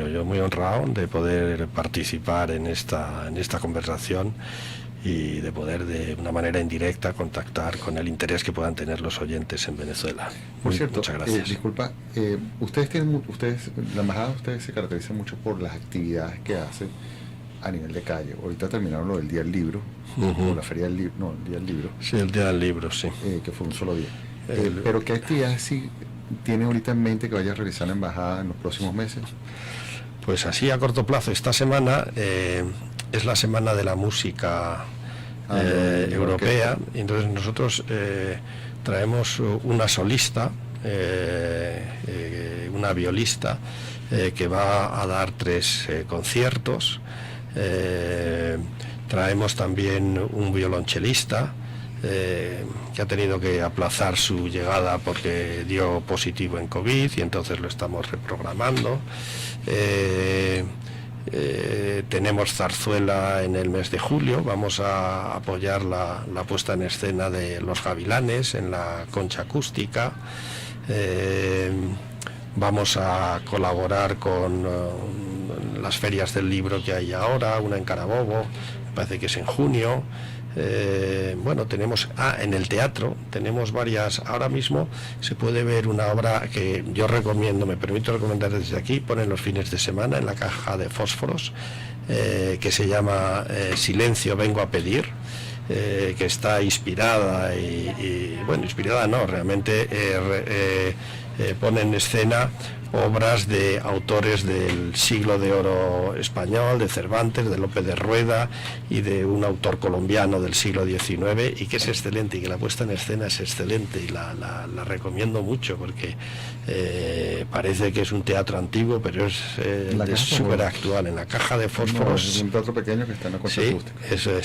Speaker 6: Yo muy honrado de poder participar en esta conversación y de poder de una manera indirecta contactar con el interés que puedan tener los oyentes en Venezuela.
Speaker 3: Por cierto,
Speaker 6: muchas gracias.
Speaker 3: Disculpa, la embajada, ustedes se caracterizan mucho por las actividades que hacen a nivel de calle. Ahorita terminaron lo del Día del Libro, o la Feria del Libro, no, el Día del Libro.
Speaker 6: Sí, el Día del Libro, sí.
Speaker 3: Que fue un solo día. Pero ¿qué actividades sí tiene ahorita en mente que vaya a realizar la embajada en los próximos meses?
Speaker 6: Pues así a corto plazo, esta semana es la semana de la música europea, y entonces nosotros traemos una solista, una violista, que va a dar 3 conciertos. Traemos también un violonchelista que ha tenido que aplazar su llegada porque dio positivo en COVID y entonces lo estamos reprogramando. Tenemos zarzuela en el mes de julio, vamos a apoyar la puesta en escena de Los Gavilanes en la Concha Acústica. Vamos a colaborar con las ferias del libro que hay ahora, una en Carabobo, me parece que es en junio. Bueno, tenemos en el teatro tenemos varias. Ahora mismo se puede ver una obra que yo recomiendo, me permito recomendar desde aquí, ponen los fines de semana en la Caja de Fósforos, que se llama Silencio vengo a pedir, que está inspirada bueno, inspirada no, realmente pone en escena obras de autores del siglo de oro español, de Cervantes, de Lope de Rueda y de un autor colombiano del siglo XIX, y que es excelente, y que la puesta en escena es excelente, y la recomiendo mucho porque parece que es un teatro antiguo, pero es súper actual. En la Caja de Fósforos.
Speaker 3: No, es un teatro pequeño que está en la Concha Acústica.
Speaker 6: Eso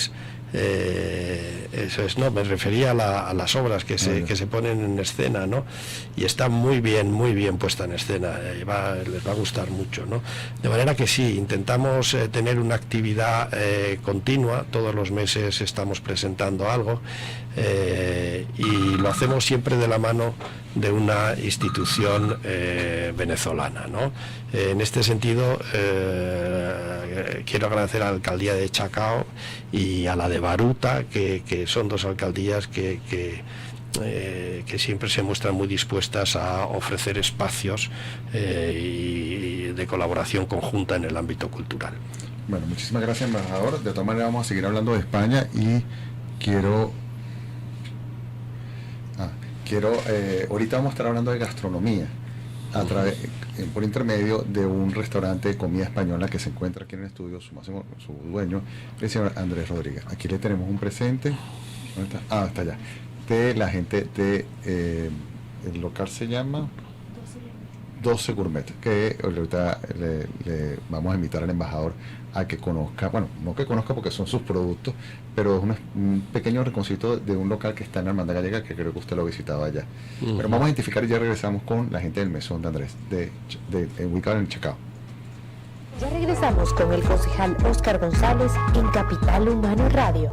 Speaker 6: es, no, me refería a las obras que se ponen en escena, ¿no? Y está muy bien puesta en escena, les va a gustar mucho, ¿no? De manera que sí, intentamos tener una actividad continua, todos los meses estamos presentando algo, y lo hacemos siempre de la mano de una institución venezolana, ¿no? En este sentido, quiero agradecer a la alcaldía de Chacao y a la de Baruta, que son 2 alcaldías que siempre se muestran muy dispuestas a ofrecer espacios y de colaboración conjunta en el ámbito cultural.
Speaker 3: Bueno, muchísimas gracias, embajador. De todas maneras vamos a seguir hablando de España y quiero ahorita vamos a estar hablando de gastronomía por intermedio de un restaurante de comida española que se encuentra aquí en el estudio, su dueño, el señor Andrés Rodríguez. Aquí le tenemos un presente. ¿Dónde está? Está allá. De la gente de el local se llama 12 Gourmet, que ahorita le vamos a invitar al embajador a que conozca, bueno, no que conozca porque son sus productos, pero es un pequeño rinconcito de un local que está en la Hermandad Gallega, que creo que usted lo visitaba allá. Pero vamos a identificar y ya regresamos con la gente del mesón de Andrés, ubicado en Chacao.
Speaker 1: Ya regresamos con el concejal Óscar González en Capital Humano Radio.